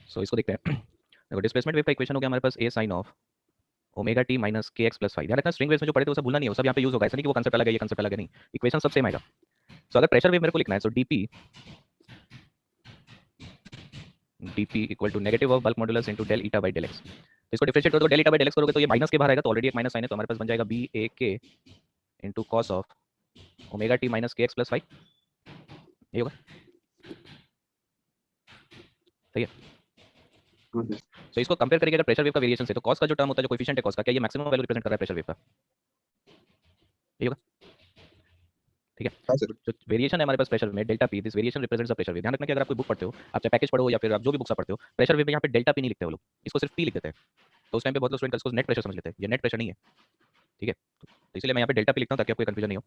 सो इसको देखते हैं। देखो डिस्प्लेसमेंट वेव का इक्वेशन हो गया हमारे पास a sin of omega t minus k x plus five. ध्यान रखना स्ट्रिंग वेव्स में जो पढ़े थे वो सब भूलना नहीं है, वो सब यहाँ पे यूज होगा, ऐसा नहीं कि वो कंसेप्ट अलग है ये कंसेप्ट अलग है, नहीं, इक्वेशन सब सेम आएगा। सो अगर प्रेशर वेव मेरे को लिखना है so dp equal to negative of bulk modulus into del eta by del x. तो इसको डिफरेंशिएट करो तो del eta by del x करोगे तो ये माइनस के बाहर आएगा, तो ऑलरेडी एक माइनस साइन है, तो हमारे पास बन जाएगा बी ए के into cos of omega t minus k x plus five, ये होगा सही है। हाँ सर, तो इसको कंपेयर करेंगे अगर प्रेशर वेव का वेरिएशन से, तो कॉस का जो टर्म होता है, जो कोएफिशिएंट है कॉस का, क्या ये मैक्सिमम वैल्यू रिप्रेजेंट कर रहा है प्रेशर वेव का, ये होगा। ठीक है। हाँ सर। जो वेरिएशन है हमारे पास प्रेशर में delta P, this variation represents the pressure wave. ध्यान रखना कि अगर आप कोई बुक पढ़ते हो, आप चाहे पैकेज पढ़ो या फिर आप जो भी बुक्स आप पढ़ते हो, प्रेशर वेव में यहाँ पे डेल्टा पी नहीं लिखते वो लोग, इसको सिर्फ पी लिख देते हैं। तो उस टाइम पे बहुत लोग स्टूडेंट इसको नेट प्रेशर समझ लेते हैं, ये नेट प्रेशर नहीं है। ठीक है, तो इसलिए मैं यहाँ पे डेल्टा पी लिखता हूँ ताकि आपको कंफ्यूजन नहीं हो।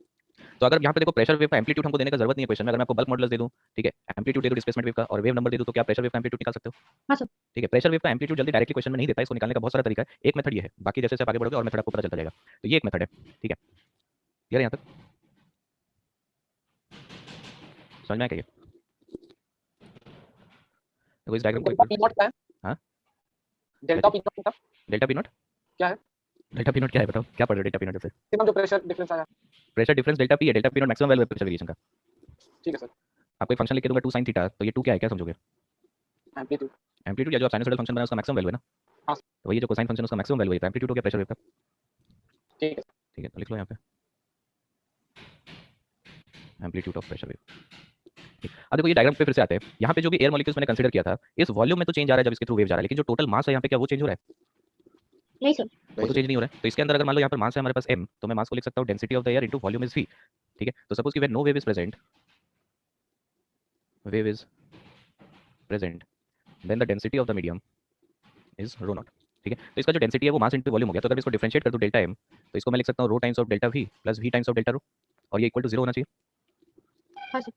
तो अगर यहाँ पे देखो प्रेशर वेव का एम्पलीट्यूड हमको देने का जरूरत नहीं है क्वेश्चन में। अगर मैं आपको बल्क मॉडुलस दे दूँ, ठीक है, एम्पलीट्यूड दे दूँ डिस्प्लेसमेंट वेव का और वेव नंबर दे दूँ, तो क्या प्रेशर वेव का एम्पलीट्यूड निकाल सकते हो? हाँ सर। ठीक है, प्रेशर वेव का एम्पलीट्यूड जल्दी डायरेक्टली क्वेश्चन में नहीं देता है, इसको निकालने का बहुत सारा तरीका है। एक मेथड ये है, बाकी जैसे आप आगे बढ़ोगे और मेथड आपको पता चलता जाएगा। तो ये एक मेथड है, ठीक है, क्लियर है यहाँ तक? समझ में आया क्या ये? देखो इस डायग्राम को डेल्टा पी नॉट क्या है? हाँ? डेल्टा पी नॉट का डेल्टा पी नॉट क्या है? डेल्टा पी नॉट क्या है बताओ, क्या पढ़ रहे हो डेल्टा पी नॉट से? मैक्सिमम जो प्रेशर डिफरेंस आया। प्रेशर डिफरेंस डेल्टा पी है, delta p not maximum value है प्रेशर वेरिएशन का। ठीक है सर। आपको एक फंक्शन लिख के दूंगा 2 sin थीटा, तो ये 2 क्या है, क्या समझोगे? एम्पलीट्यूड। एम्पलीट्यूड या जो आप साइनसॉइडल फंक्शन बना उसका मैक्सिमम वैल्यू है ना? हाँ। तो ये जो कोसाइन फंक्शन उसका मैक्सिमम वैल्यू है, तो एम्पलीट्यूड हो गया प्रेशर वेव का। ठीक है। ठीक है, तो लिख लो यहाँ पे एम्पलीट्यूड ऑफ प्रेशर वेव। अब देखो ये डायग्राम पे फिर से आते हैं। यहाँ पे जो भी एयर मॉलिक्यूल्स मैंने कंसीडर किया था, इस वॉल्यूम में तो चेंज आ रहा है जब इसके थ्रू वेव जा रहा है, लेकिन जो टोटल मास है यहाँ पे क्या वो चेंज हो रहा है? नहीं सर। वो तो चेंज नहीं हो रहा है। तो इसके अंदर अगर मान लो यहाँ पर मास है हमारे पास m, तो मैं मास को लिख सकता हूँ density of the air into volume is v। ठीक है, तो सपोज कि when no wave is present, wave is present, then the density of the medium is rho naught. ठीक है, तो इसका जो डेंसिटी है वो मास इनटू वॉल्यूम हो गया। तो अगर इसको डिफरेंशिएट कर दूं डेल्टा m, तो इसको मैं लिख सकता हूँ rho times of delta v plus v times of delta rho, और ये इक्वल टू 0 होना चाहिए। हाँ सर।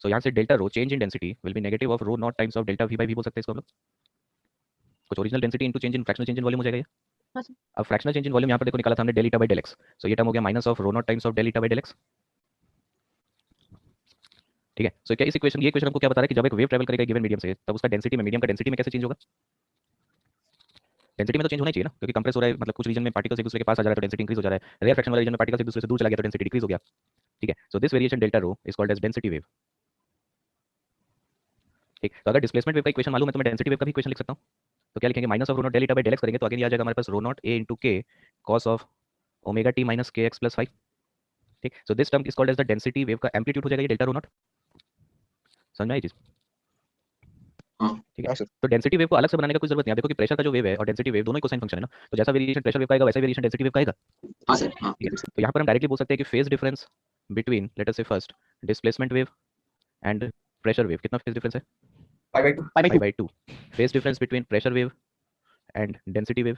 सो यहाँ से delta rho change in density will be negative of rho naught times of delta v by v बोल सकते हैं इसको हम लोग। कुछ original density into change in fractional change in volume हो जाएगा ये। हाँ सर। अब फ्रैक्शनल चेंज इन वॉल्यूम यहाँ पर देखो निकाला था हमने del eta by del x, so ये टर्म हो गया minus of rho naught times of del eta by del x. ठीक है, सो क्या इस इक्वेशन, ये इक्वेशन हमको क्या बता रहा है कि जब एक वेव ट्रैवल करेगा गिवन मीडियम से, तब उसका डेंसिटी में, मीडियम का डेंसिटी में कैसे चेंज होगा? डेंसिटी में तो चेंज होना चाहिए ना, क्योंकि कंप्रेस हो रहा है, मतलब कुछ रीजन में पार्टिकल्स एक दूसरे के पास आ जा रहा है तो डेंसिटी इंक्रीज हो जा रहा है। रेयर फ्रैक्शन वाले रीजन में पार्टिकल्स एक दूसरे से दूर चला गया तो डेंसिटी डिक्रीज हो गया। ठीक है, so this variation delta rho is called as density wave. ठीक, तो अगर डिस्प्लेसमेंट वेव का इक्वेशन मालूम है तो मैं डेंसिटी वेव का भी इक्वेशन लिख सकता हूँ। तो क्या लिखेंगे, minus of rho naught del eta by del x करेंगे तो आगे आ जाएगा हमारे पास rho naught a into k cos of omega t minus k x plus 5। ठीक, so this term is called as the density wave का amplitude हो जाएगा ये डेल्टा रो नॉट। समझ में आई चीज? ठीक है, तो डेंसिटी वेव को अलग से बनाने का कोई जरूरत नहीं है। देखो कि प्रेशर का जो वेव है और डेंसिटी वेव दोनों ही कोसाइन फंक्शन है ना, तो जैसा वेरिएशन प्रेशर वेव का आएगा वैसा वेरिएशन डेंसिटी वेव का आएगा। हाँ सर। हाँ ठीक है, तो यहाँ पर हम डायरेक्टली बोल सकते हैं कि phase difference between let us say first displacement wave and pressure wave, कितना फेज डिफरेंस है? Pi by 2। 2। Phase difference between pressure wave and density wave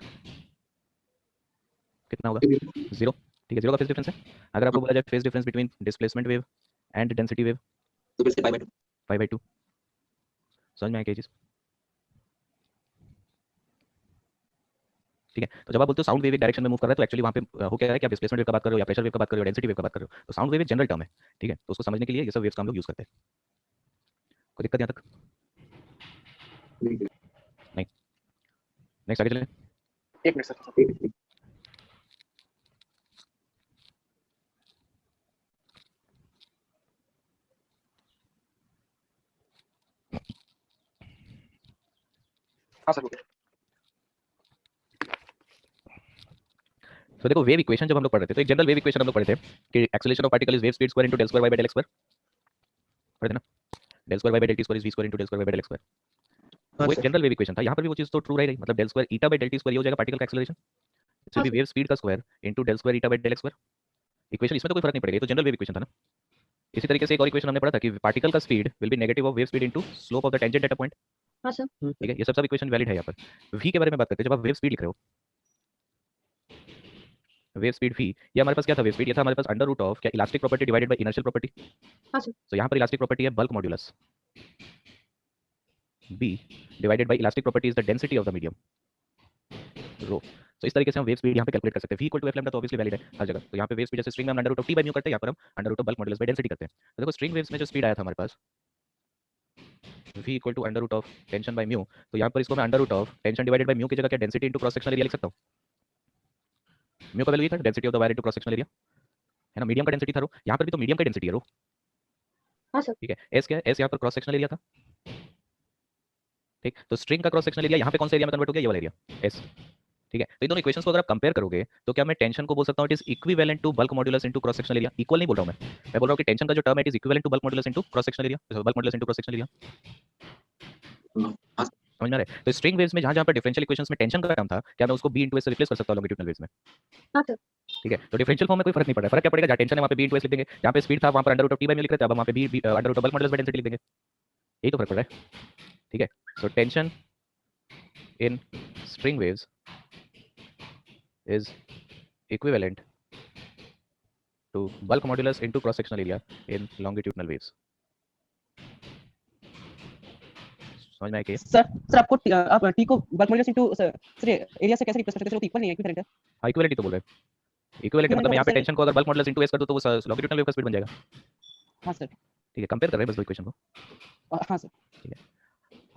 कितना होगा? 0। ठीक है, 0 का फेज डिफरेंस है। अगर आपको बोला जाए phase difference between displacement wave and density wave, तो फिर से पाई बाई 2। 5/2। समझ में आया क्या चीज? ठीक है, तो जब आप बोलते हो साउंड वेव एक डायरेक्शन में मूव कर रहा है, तो एक्चुअली वहाँ पे हो क्या है कि आप डिस्प्लेसमेंट वेव का बात कर रहे हो या प्रेशर वेव का बात कर रहे हो, डेंसिटी वेव का बात कर रहे हो। तो साउंड वेव एक जनरल टर्म है। ठीक है, तो उसको समझने के लिए ये सब वेव्स का हम लोग यूज करते हैं। कोई दिक्कत यहाँ तक? नहीं, नेक्स्ट आगे चलें। 1 मिनट सर। हाँ सर, ओके। तो देखो वेव इक्वेशन जब हम लोग पढ़ रहे थे तो एक जनरल वेव इक्वेशन हम लोग पढ़े थे कि acceleration of particle is wave speed square into del square by del x square, पढ़े थे ना? Del square by del t square is v square into del square by del x square. वो एक जनरल वेव इक्वेशन था। यहाँ पर भी वो चीज तो ट्रू रह गई, मतलब del square eta by del t square ये हो जाएगा पार्टिकल का acceleration, it will be wave speed का square into del square eta by del x square. Equation इसमें तो कोई फर्क नहीं पड़ेगा, ये तो जनरल वेव इक्वेशन था ना। इसी तरीके से एक और इक्वेशन हमने पढ़ा था कि पार्टिकल का speed will be negative of wave speed into slope of the tangent at a point. हाँ सर। ठीक है, ये सब इक्वेशन वैलिड है। यहाँ पर v के बारे में बात करते हैं। जब आप वेव स्पीड लिख रहे हो, वेव स्पीड v, ये हमारे पास क्या था? वेव स्पीड ये था हमारे पास अंडर रूट ऑफ क्या, elastic property divided by inertial property. हाँ सर। तो यहाँ पर इलास्टिक प्रॉपर्टी है bulk modulus b divided by elastic property is the density of the medium rho. तो इस तरीके से हम वेव स्पीड यहाँ पे कैलकुलेट कर सकते हैं। v equal to f lambda तो ऑब्वियसली वैलिड है हर जगह। तो यहाँ पे वेव स्पीड जैसे स्ट्रिंग में हम under root of t by mu करते हैं, यहाँ पर हम under root of bulk modulus by density करते हैं। तो देखो स्ट्रिंग वेव्स में जो स्पीड आया था हमारे पास v equal to under root of tension by mu, तो यहाँ पर इसको मैं under root of tension divided by mu की जगह क्या density into cross sectional area लिख सकता हूँ। म्यू का वैल्यू था density of the wire into cross sectional area, है ना? मीडियम का डेंसिटी था रो, यहाँ पर भी तो मीडियम का डेंसिटी है रो। हाँ सर। ठीक है, एस क्या है? एस यहाँ पर क्रॉस सेक्शनल एरिया था। ठीक, तो स्ट्रिंग का क्रॉस सेक्शनल एरिया यहाँ पे कौन सा एरिया में कन्वर्ट हो गया? ये वाला एरिया एस। ठीक है, तो इन दोनों इक्वेशंस को अगर आप कंपेयर करोगे तो क्या मैं टेंशन को बोल सकता हूँ it is equivalent to bulk modulus into cross sectional area? Equal नहीं बोल रहा हूँ मैं बोल रहा हूँ कि टेंशन का जो टर्म है it is equivalent to bulk modulus into cross sectional area, bulk modulus into cross sectional area. समझ में आ रहा है? तो स्ट्रिंग वेव्स में जहाँ पर डिफरेंशियल इक्वेशंस में टेंशन का टर्म था, क्या मैं उसको b into s से रिप्लेस कर सकता हूँ लॉन्गिट्यूडनल वेव्स में? हाँ सर। ठीक है, तो डिफरेंशियल फॉर्म में कोई फर्क नहीं पड़ रहा है। फर्क क्या पड़ेगा, जहाँ टेंशन है वहाँ पे b into s लिख देंगे, जहाँ पे स्पीड था वहाँ पर under root of t by mu लिख रहे थे, अब हम वहाँ पे b under root of bulk modulus by density लिख देंगे। यही तो फर्क पड़ रहा है। ठीक है, so tension in string waves is equivalent to bulk modulus into cross sectional area in longitudinal waves. समझ में आया क्या? सर आपको आप टी को bulk modulus into sir area से कैसे रिप्लेस करते हैं? वो तो इक्वल नहीं है, इक्विवेलेंट है। हाँ इक्विवेलेंट ही तो बोल रहे हैं। इक्विवेलेंट मतलब यहाँ पे टेंशन को अगर बल्क मॉडुलस इनटू s कर दो तो वो लॉन्गिट्यूडनल वेव का स्पीड बन जाएगा। हाँ सर। ठीक है, कंपेयर कर रहे हैं बस दो इक्वेशन को। हाँ सर। ठीक है,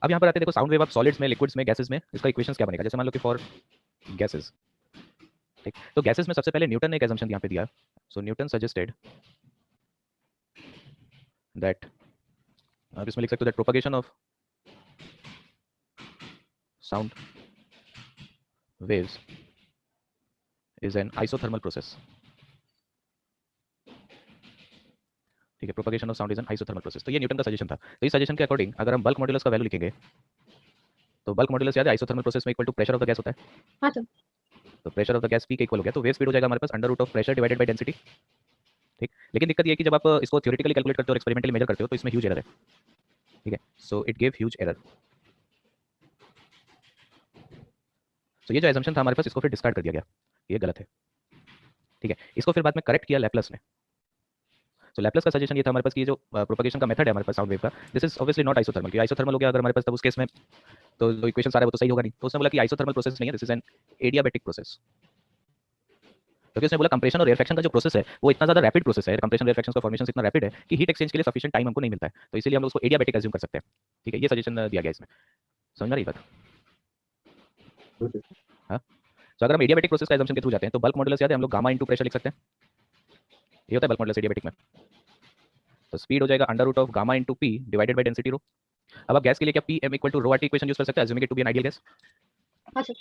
अब यहाँ पर आते हैं, देखो साउंड वेव आप सॉलिड्स में, लिक्विड्स में, गैसेस में, इसका इक्वेशंस क्या बनेगा? जैसे मान लो कि फॉर गैसेस, ठीक, तो गैसेस में सबसे पहले न्यूटन ने एक assumption यहाँ पे दिया। सो न्यूटन सजेस्टेड दैट, आप इसमें लिख सकते हो that propagation of sound waves is an isothermal process. ठीक है, propagation of sound is an isothermal process. तो ये न्यूटन का सजेशन था। तो इस सजेशन के अकॉर्डिंग अगर हम बल्क मॉड्यूलस का वैल्यू लिखेंगे तो बल्क मॉड्यूलस याद है आइसोथर्मल प्रोसेस में equal to pressure of the gas होता है। हाँ सर। तो pressure of the gas p के इक्वल हो गया, तो वेव स्पीड हो जाएगा हमारे पास under root of pressure divided by density. ठीक, लेकिन दिक्कत ये है कि जब आप इसको थ्योरेटिकली कैलकुलेट करते हो और एक्सपेरिमेंटली मेजर करते हो तो इसमें ह्यूज एरर है। ठीक है, so it give huge error. तो ये जो assumption था हमारे पास, इसको फिर डिस्कार्ड कर दिया गया, ये गलत है। ठीक है, इसको फिर बाद में करेक्ट किया लैपलस ने। तो लैपलस का सजेशन ये था हमारे पास कि ये जो प्रोपगेशन का मेथड है हमारे पास साउंड वेव का, this is obviously not isothermal. कि आइसोथर्मल हो गया अगर हमारे पास, तब उस केस में तो जो इक्वेशन सारा है वो तो सही होगा नहीं। तो उसने बोला कि आइसोथर्मल प्रोसेस नहीं है, this is an adiabatic process. क्योंकि उसने बोला कंप्रेशन और रेयरफैक्शन का जो प्रोसेस है वो इतना ज्यादा रैपिड प्रोसेस है, कंप्रेशन रेयरफैक्शन का फॉर्मेशन इतना रैपिड है कि हीट एक्सचेंज के लिए सफिशिएंट टाइम हमको नहीं मिलता है, तो इसीलिए हम उसको एडियाबैटिक अज्यूम कर सकते हैं। ठीक है, ये सजेशन दिया गया इसमें। समझ में आ रही बात? हाँ, तो अगर हम एडियाबैटिक प्रोसेस का assumption के थ्रू जाते हैं तो बल्क मॉडुलस याद है हम लोग गामा इनटू प्रेशर लिख सकते हैं। ये होता है बल्क मॉडुलस एडियाबैटिक में। तो स्पीड हो जाएगा under root of gamma into p divided by density rho. अब आप गैस के लिए क्या p m equal to rho r t equation use कर सकते हैं, assuming it to be an ideal gas. हाँ sir.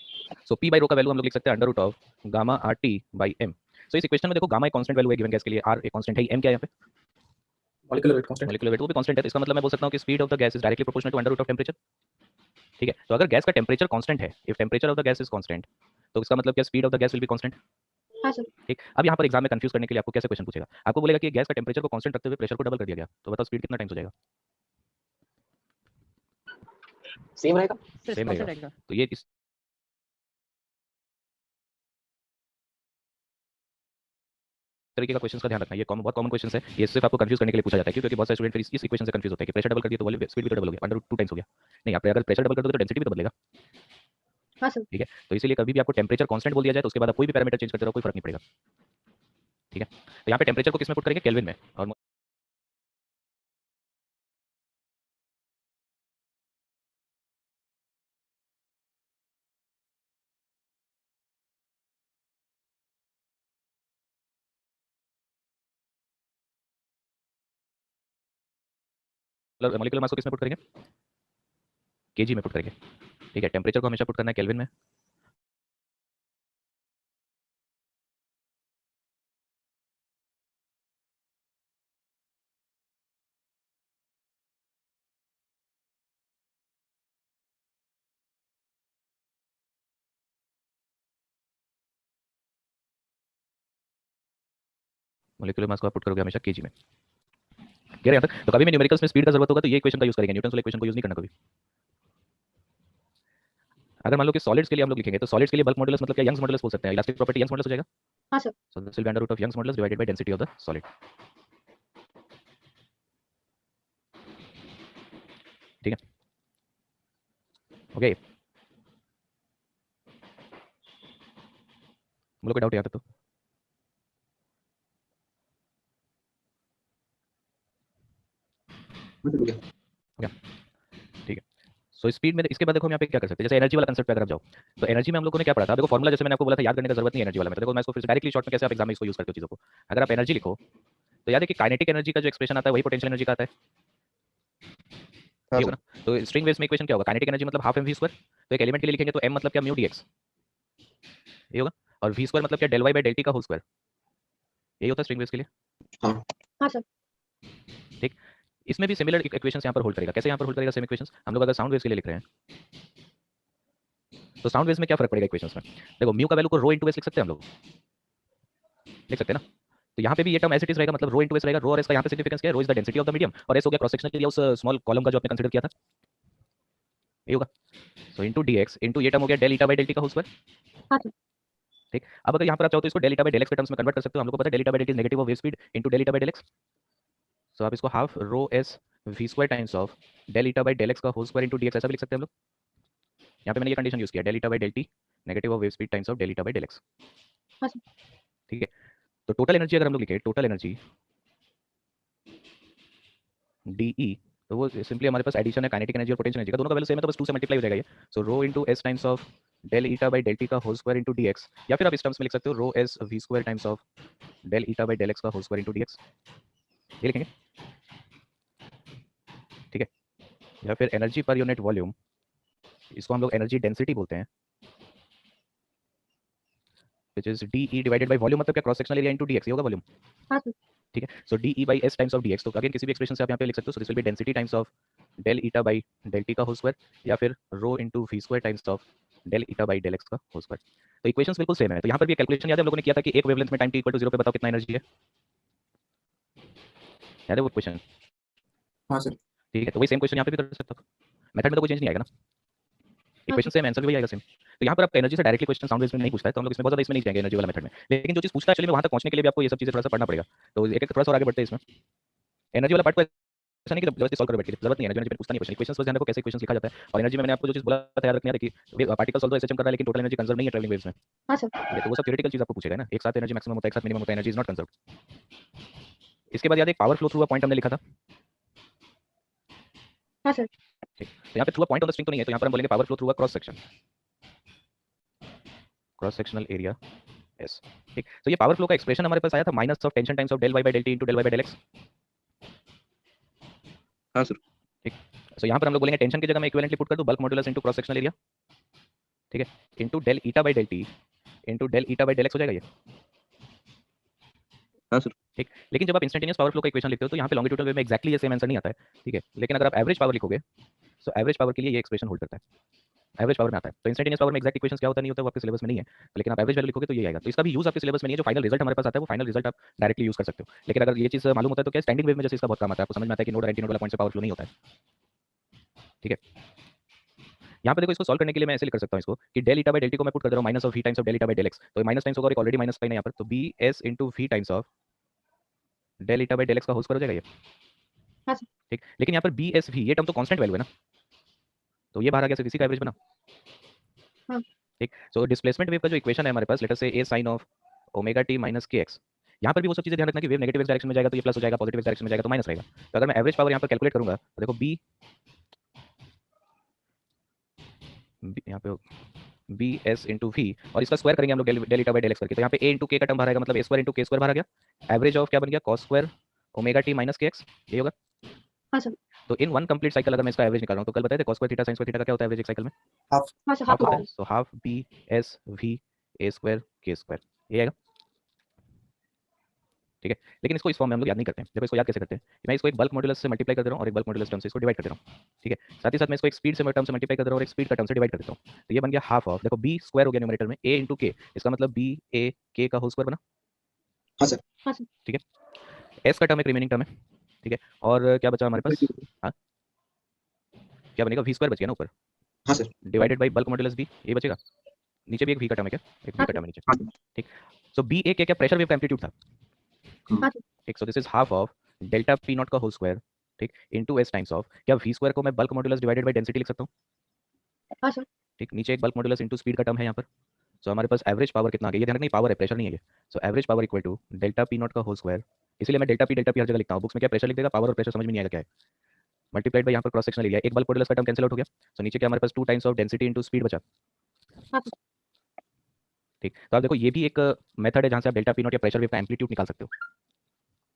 So p by rho का वैल्यू हम लोग लिख सकते हैं under root of gamma r t by m. So इस इक्वेशन में देखो गामा एक कांस्टेंट वैल्यू है गिवन गैस के लिए, आर एक कांस्टेंट है, एम क्या है यहाँ पे? Molecular weight constant. Molecular weight वो भी कांस्टेंट है। तो इसका मतलब मैं बोल सकता हूँ कि speed of the gas is directly proportional to under root of temperature. ठीक है, तो अगर गैस का टेंपरेचर कांस्टेंट है, if temperature of the gas is constant, तो इसका मतलब क्या speed of the gas will be constant. हाँ सर। ठीक, अब यहाँ पर एग्जाम में कंफ्यूज करने के लिए आपको कैसे क्वेश्चन पूछेगा, आपको बोलेगा कि गैस का टेंपरेचर को कांस्टेंट रखते हुए प्रेशर को डबल कर दिया गया, तो बताओ स्पीड कितना टाइम्स हो जाएगा? सेम रहेगा। सर सेम constant रहेगा। रहेगा। तो ये इस तरीके का क्वेश्चन का ध्यान रखना, ये बहुत कॉमन क्वेश्चन है, ये सिर्फ आपको कंफ्यूज करने के लिए पूछा जाता है। क्योंकि बहुत सारे स्टूडेंट फिर इस इक्वेशन से कंफ्यूज होते हैं कि प्रेशर डबल कर दिया तो वॉल्यूम स्पीड भी तो डबल हो गया, अंडर रूट 2 टाइम्स हो गया। नहीं, आप अगर प्रेशर डबल कर दोगे तो डेंसिटी भी तो बदलेगा। हाँ सर। ठीक है, तो इसीलिए कभी भी आपको टेंपरेचर कांस्टेंट बोल दिया जाए तो उसके बाद आप कोई भी पैरामीटर चेंज करते रहो, कोई फर्क नहीं पड़ेगा। ठीक है, तो यहाँ पे टेंपरेचर को किस में पुट करेंगे? केल्विन में। और मॉलिक्यूलर मास को किस में पुट करेंगे? केजी में पुट करेंगे। ठीक है, टेंपरेचर को हमेशा पुट करना है केल्विन में। मॉलिक्यूलर मास को आप पुट करोगे हमेशा केजी में। कह रहे हैं तक, तो कभी भी न्यूमेरिकल्स में स्पीड का जरूरत होगा तो ये इक्वेशन का यूज करेंगे, न्यूटन वाला इक्वेशन को यूज नहीं करना कभी। अगर मान लो कि सॉलिड्स के लिए हम लोग लिखेंगे तो सॉलिड्स के लिए बल्क मॉडुलस मतलब क्या? यंग्स मॉडुलस बोल सकते हैं, इलास्टिक प्रॉपर्टी यंग्स मॉडुलस हो जाएगा। हाँ sir. So this will be under root of Young's modulus divided by density of the solid. ठीक है, ओके, हम लोग को डाउट यहाँ तक तो ठीक है। सो स्पीड में इसके बाद देखो हम यहाँ पे क्या कर सकते हैं, जैसे एनर्जी वाला कंसेप्ट पे अगर आप जाओ तो एनर्जी में हम लोगों ने क्या पढ़ा था? देखो फॉर्मूला जैसे मैंने आपको बोला था याद करने का जरूरत नहीं है एनर्जी वाला में। देखो मैं इसको फिर डायरेक्टली शॉर्ट में कैसे आप एग्जाम में इसको यूज करते हो चीजों को। अगर आप एनर्जी लिखो तो याद है कि काइनेटिक एनर्जी का जो एक्सप्रेशन आता है वही पोटेंशियल एनर्जी का आता है। ठीक है ना? तो स्ट्रिंग वेव्स में इक्वेशन क्या होगा? काइनेटिक एनर्जी मतलब हाफ एम वी स्क्वायर। तो एक एलिमेंट के लिए लिखेंगे तो m मतलब क्या? म्यू dx ये होगा, और v स्क्वायर मतलब क्या? Del y by del t का होल स्क्वायर। यही होता है स्ट्रिंग वेव्स के लिए। हाँ सर। ठीक, इसमें भी सिमिलर इक्वेशंस यहाँ पर होल्ड करेगा। कैसे यहाँ पर होल्ड करेगा सेम इक्वेशंस? हम लोग अगर साउंड वेव्स के लिए लिख रहे हैं तो साउंड वेव्स में क्या फर्क पड़ेगा इक्वेशंस में? देखो म्यू का वैल्यू को रो इनटू एस लिख सकते हैं हम लोग, लिख सकते हैं ना। तो यहाँ पे भी ये टर्म एज इट इज रहेगा, मतलब रो इनटू एस रहेगा। रो और एस का यहाँ पे सिग्निफिकेंस क्या है? Rho is the density of the medium और एस हो गया क्रॉस सेक्शन एरिया उस स्मॉल कॉलम का जो आपने कंसीडर किया था, ये होगा। सो इनटू डीएक्स इनटू ये टर्म हो गया del eta by del t का होल स्क्वायर। हाँ जी। ठीक, अब अगर यहाँ पर आप चाहो तो इसको del eta by del x के टर्म्स में कन्वर्ट कर सकते हो। हम लोग को पता है del eta by del t is negative of wave speed into del eta by del x. So आप इसको half rho s v square times of del eta by del x का होल स्क्वायर इनटू डीएक्स ऐसा भी लिख सकते हैं हम लोग। यहाँ पे मैंने ये कंडीशन यूज किया del eta by del t negative of wave speed times of del eta by del x. हाँ जी। ठीक है, तो टोटल एनर्जी अगर हम लोग लिखे टोटल एनर्जी डीई, तो वो सिंपली हमारे पास एडिशन है काइनेटिक एनर्जी और पोटेंशियल एनर्जी का, दोनों का वैल्यू सेम है तो बस 2 से मल्टीप्लाई हो जाएगा ये। So rho into s times of del eta by del t का होल स्क्वायर इनटू डीएक्स, या फिर आप इस टर्म्स में लिख सकते हो rho s v square times of del eta by del x का होल स्क्वायर इनटू डीएक्स, ये लिखेंगे। ठीक है, या फिर एनर्जी पर यूनिट वॉल्यूम, इसको हम लोग एनर्जी डेंसिटी बोलते हैं, which is de divided by volume, मतलब क्या cross sectional area into dx, ये होगा वॉल्यूम। हाँ जी। ठीक है, so de by s times of dx, तो अगेन किसी भी एक्सप्रेशन से आप यहाँ पे लिख सकते हो। So this will be density times of del eta by del t का होल स्क्वायर, या फिर rho into v square times of del eta by del x का होल स्क्वायर। तो इक्वेशंस बिल्कुल सेम है। तो यहाँ पर भी कैलकुलेशन याद है हम लोगों ने किया था कि एक वेवलेंथ में टाइम टी इक्वल टू 0 पे बताओ कितना एनर्जी है, याद है वो क्वेश्चन? हाँ सर। ठीक है, तो वही सेम क्वेश्चन यहाँ पे भी कर सकते हो। मेथड में तो कोई चेंज नहीं आएगा ना, इक्वेशन सेम, आंसर भी वही आएगा सेम। तो यहाँ पर आपका एनर्जी से डायरेक्टली क्वेश्चन साउंड वेव्स में नहीं पूछता है, तो हम लोग इसमें बहुत ज़्यादा इसमें नहीं जाएंगे एनर्जी वाला मेथड में। लेकिन जो चीज़ पूछता है एक्चुअली में वहाँ तक पहुँचने के लिए भी आपको ये सब चीज़ें थोड़ा सा पढ़ना पड़ेगा। तो एक एक थोड़ा सा और आगे बढ़ते हैं इसमें। एनर्जी वाला पार्ट को ऐसा नहीं कि जबरदस्ती सॉल्व करो बैठ के, जरूरत नहीं है। एनर्जी में पूछता नहीं क्वेश्चन, इक्वेशंस बस ध्यान रखो कैसे इक्वेशंस लिखा जाता है। और एनर्जी में मैंने आपको जो चीज़ बोला था याद रखना है कि पार्टिकल सॉल्व तो एसएचएम कर रहा है लेकिन टोटल एनर्जी कंजर्व नहीं है ट्रैवलिंग वेव्स में। हाँ सर। ठीक है, तो वो सब थ्योरेटिकल चीज़ आपको पूछेगा ना, एक साथ एनर्जी मैक्सिमम होता है, एक साथ मिनिमम होता है, एनर्जी इज नॉट कंजर्व। इसके बाद याद एक power flow through a point हमने लिखा था। हाँ सर। ठीक, तो यहाँ पे through a point on the string तो नहीं है, तो यहाँ पर हम बोलेंगे power flow through a cross section, cross sectional area S. ठीक, तो ये पावर फ्लो का एक्सप्रेशन हमारे पास आया था minus of tension times of del y by del t into del y by del x. हाँ सर। ठीक, सो यहाँ पर हम लोग बोलेंगे टेंशन की जगह मैं इक्विवेलेंटली पुट कर दूं bulk modulus into cross sectional area, ठीक है, into del eta by del t into del eta by del x हो जाएगा ये। हाँ सर। ठीक, लेकिन जब आप इंस्टेंटेनियस पावर फ्लो का इक्वेशन लिखते हो तो यहाँ पे लॉन्गिट्यूडनल वे में एक्जैक्टली ये सेम आंसर नहीं आता है। ठीक है, लेकिन अगर आप एवरेज पावर लिखोगे तो एवरेज पावर के लिए ये एक्सप्रेशन होल्ड करता है, एवरेज पावर में आता है। तो इंस्टेंटेनियस पावर में एक्जैक्ट इक्वेशंस क्या होता नहीं होता वो आपके सिलेबस में नहीं है, लेकिन आप एवरेज वैल्यू लिखोगे तो ये आएगा। तो इसका भी यूज आपके सिलेबस में नहीं है, जो फाइनल रिजल्ट हमारे पास आता है वो फाइनल रिजल्ट आप डायरेक्टली यूज कर सकते हो। लेकिन अगर ये चीज मालूम होता है तो क्या स्टैंडिंग वेव में जैसे इसका बहुत काम आता है, आपको समझ में आता है कि नोड और एंटी नोड वाला पॉइंट से पावर फ्लो नहीं होता है। ठीक है, यहाँ पे देखो इसको सॉल्व करने के लिए मैं ऐसे लिख कर सकता हूँ इसको कि del eta by del t को मैं पुट कर दे रहा हूँ minus of v times of del eta by del x, तो माइनस टाइम्स होगा और एक ऑलरेडी माइनस साइन है यहाँ पर, तो B S into v times of del eta by del x का होल स्क्वायर हो जाएगा ये। हाँ सर। ठीक, लेकिन यहाँ पर बी एस वी ये टर्म तो कांस्टेंट वैल्यू है ना, तो ये बाहर आ गया, इसी का एवरेज बना। हाँ। ठीक, सो डिस्प्लेसमेंट वेव का जो इक्वेशन है हमारे पास, लेट अस से a sin of omega t minus k x, यहाँ पर भी वो सब चीजें ध्यान रखना कि वेव नेगेटिव डायरेक्शन में जाएगा तो ये प्लस हो जाएगा, पॉजिटिव डायरेक्शन में जाएगा तो माइनस रहेगा। तो अगर मैं एवरेज पावर यहाँ पर कैलकुलेट करूंगा तो देखो b यहाँ पे बी एस इंटू वी और इसका स्क्वायर करेंगे हम लोग del eta by del x करके, तो यहाँ पे a इंटू के का टर्म बाहर आएगा, मतलब a स्क्वायर इंटू के स्क्वायर बाहर आ गया। एवरेज ऑफ क्या बन गया cos square omega t minus k x, ये होगा। हाँ सर। तो इन वन कंप्लीट साइकिल अगर मैं इसका एवरेज निकाल रहा हूँ तो कल बताए थे cos square theta sin square theta का क्या होता है एवरेज एक साइकिल में? हाँ sir. Half half, so half B S v a square k square, ये आएगा। ठीक है, लेकिन इसको इस फॉर्म में हम लोग याद नहीं करते हैं। देखो इसको याद कैसे करते हैं, मैं इसको एक बल्क मॉड्यूलस से मल्टीप्लाई कर दे रहा हूँ और एक बल्क मॉड्यूलस टर्म से इसको डिवाइड कर दे रहा हूँ। ठीक है, साथ ही साथ मैं इसको एक स्पीड से टर्म से मल्टीप्लाई कर दे रहा हूँ और एक स्पीड का टर्म से डिवाइड कर देता हूँ, तो ये बन गया हाफ ऑफ, देखो बी स्क्वायर हो गया न्यूमरेटर में ए इंटू के, इसका मतलब बी ए के का होल स्क्वायर बना। हाँ सर। हाँ सर। ठीक है, एस का टर्म एक रिमेनिंग टर्म है। ठीक है, और क्या बचा हमारे पास, हाँ क्या बनेगा, वी स्क्वायर बच गया ना ऊपर, हाँ sir. Divided by bulk modulus B, ये बचेगा। नीचे भी एक वी का टर्म है क्या, एक वी का टर्म है नीचे। हाँ। ठीक, सो बी ए के क्या प्रेशर वेव का एम्पलीट्यूड था। हाँ सर। ठीक, so this is half of delta p naught का होल स्क्वायर, ठीक, इनटू एस टाइम्स ऑफ, क्या वी स्क्वायर को मैं bulk modulus divided by density लिख सकता हूँ। हाँ सर। ठीक, नीचे एक बल्क मॉड्यूलस इनटू स्पीड का टर्म है यहाँ पर। सो हमारे पास एवरेज पावर कितना आ गया, ये ध्यान रखना पावर है, प्रेशर नहीं है ये। So average power equal to delta p naught का होल स्क्वायर, इसलिए मैं डेल्टा पी हर जगह लिखता हूँ, बुक्स में क्या प्रेशर लिख देगा, पावर और प्रेशर समझ में नहीं आएगा क्या है, मल्टीप्लाइड बाय यहाँ पर क्रॉस सेक्शनल एरिया, एक बल्क मॉड्यूलस का टर्म कैंसिल आउट हो गया। सो नीचे क्या हमारे पास 2 times of density into speed बचा। हाँ सर। ठीक, तो आप देखो ये भी एक मेथड है जहाँ से आप डेल्टा पी नॉट या प्रेशर वेव का एम्पलीट्यूड निकाल सकते हो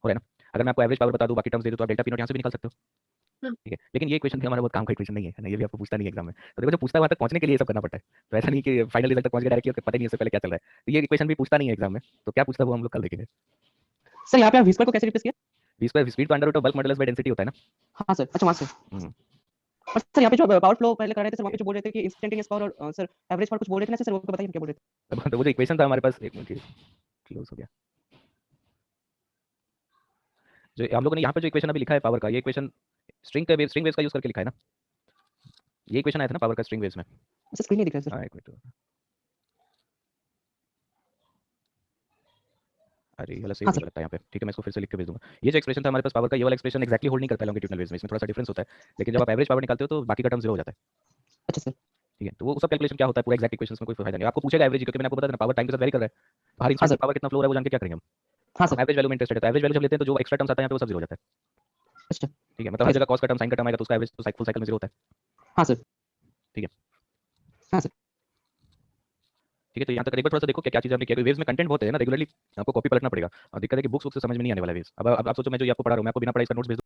रहा है ना। अगर मैं आपको एवरेज पावर बता दूं बाकी टर्म्स दे दूं तो आप डेल्टा पी नॉट यहाँ से भी निकाल सकते हो। ठीक है, लेकिन ये इक्वेशन भी हमारा बहुत काम का इक्वेशन नहीं है ना, ये भी आपको पूछता नहीं है एग्जाम में। तो देखो जो पूछता है वहाँ तक पहुंचने के लिए ये सब करना पड़ता है, तो ऐसा नहीं कि फाइनल रिजल्ट तक पहुंच गया डायरेक्टली पता ही नहीं है इससे पहले क्या चल रहा है। तो ये इक्वेशन भी पूछता नहीं है एग्जाम में, तो क्या पूछता है वो हम लोग कल देखेंगे। सर यहाँ पे आप वी स्क्वायर को कैसे रिप्लेस किया? v स्क्वायर स्पीड तो under root of bulk modulus by density होता है ना। हाँ सर, अच्छा वहाँ से। हम्म। और सर यहाँ पे जो पावर फ्लो पहले कर रहे थे सर, वहाँ पे जो बोल रहे थे कि इंस्टेंटेनियस पावर और सर एवरेज पावर कुछ बोल रहे थे ना सर, वो बताइए क्या बोल रहे थे? तो वो जो इक्वेशन था हमारे पास, एक मिनट क्लोज हो गया, जो हम लोगों ने यहाँ पे जो इक्वेशन अभी लिखा है पावर का, ये इक्वेशन स्ट्रिंग वेव्स का यूज करके लिखा है ना, ये इक्वेशन आया था ना पावर का स्ट्रिंग वेव्स में। सर स्क्रीन नहीं दिख रहा है सर। हाँ एक मिनट, अरे ये वाला सेव हाँ हो सर। लगता है यहाँ पे, ठीक है मैं इसको फिर से लिख के भेज दूंगा। ये जो एक्सप्रेशन था हमारे पास पावर का, ये वाला एक्सप्रेशन एक्जैक्टली होल्ड नहीं करता है लॉन्गिट्यूडनल वेव्स में, इसमें थोड़ा सा डिफरेंस होता है, लेकिन जब आप एवरेज पावर निकालते हो तो बाकी का टर्म जीरो हो जाता है। अच्छा सर। ठीक है, तो वो सब कैलकुलेशन क्या होता है पूरा एग्जैक्ट इक्वेशंस में कोई फायदा नहीं है। आपको पूछेगा एवरेज, क्योंकि मैंने आपको बताया था ना पावर टाइम के साथ वेरी कर रहा है, तो हर हाँ इंस्टेंट सर। पावर कितना फ्लो हो रहा है वो जान के क्या करेंगे हम। हाँ हम सर। एवरेज वैल्यू में इंटरेस्टेड है, तो एवरेज वैल्यू जब लेते हैं तो जो एक्स्ट्रा टर्म्स आता है यहाँ पे वो सब जीरो हो जाता है। अच्छा। ठीक है, मतलब हर जगह कॉस का टर्म साइन का टर्म आएगा तो उसका एवरेज तो फुल साइकिल में जीरो होता है। हाँ सर। ठीक है। हाँ सर। ठीक है, तो यहाँ तक एक बार थोड़ा सा देखो क्या क्या चीज़ हमने किया। वेव्स में कंटेंट बहुत है ना, रेगुलरली आपको कॉपी पलटना पड़ेगा, और दिक्कत है कि बुक्स से समझ में नहीं आने वाला वेव्स। अब आप सोचो मैं जो आपको पढ़ा रहा हूँ, मैं आपको बिना पढ़ा इसका नोट्स भेज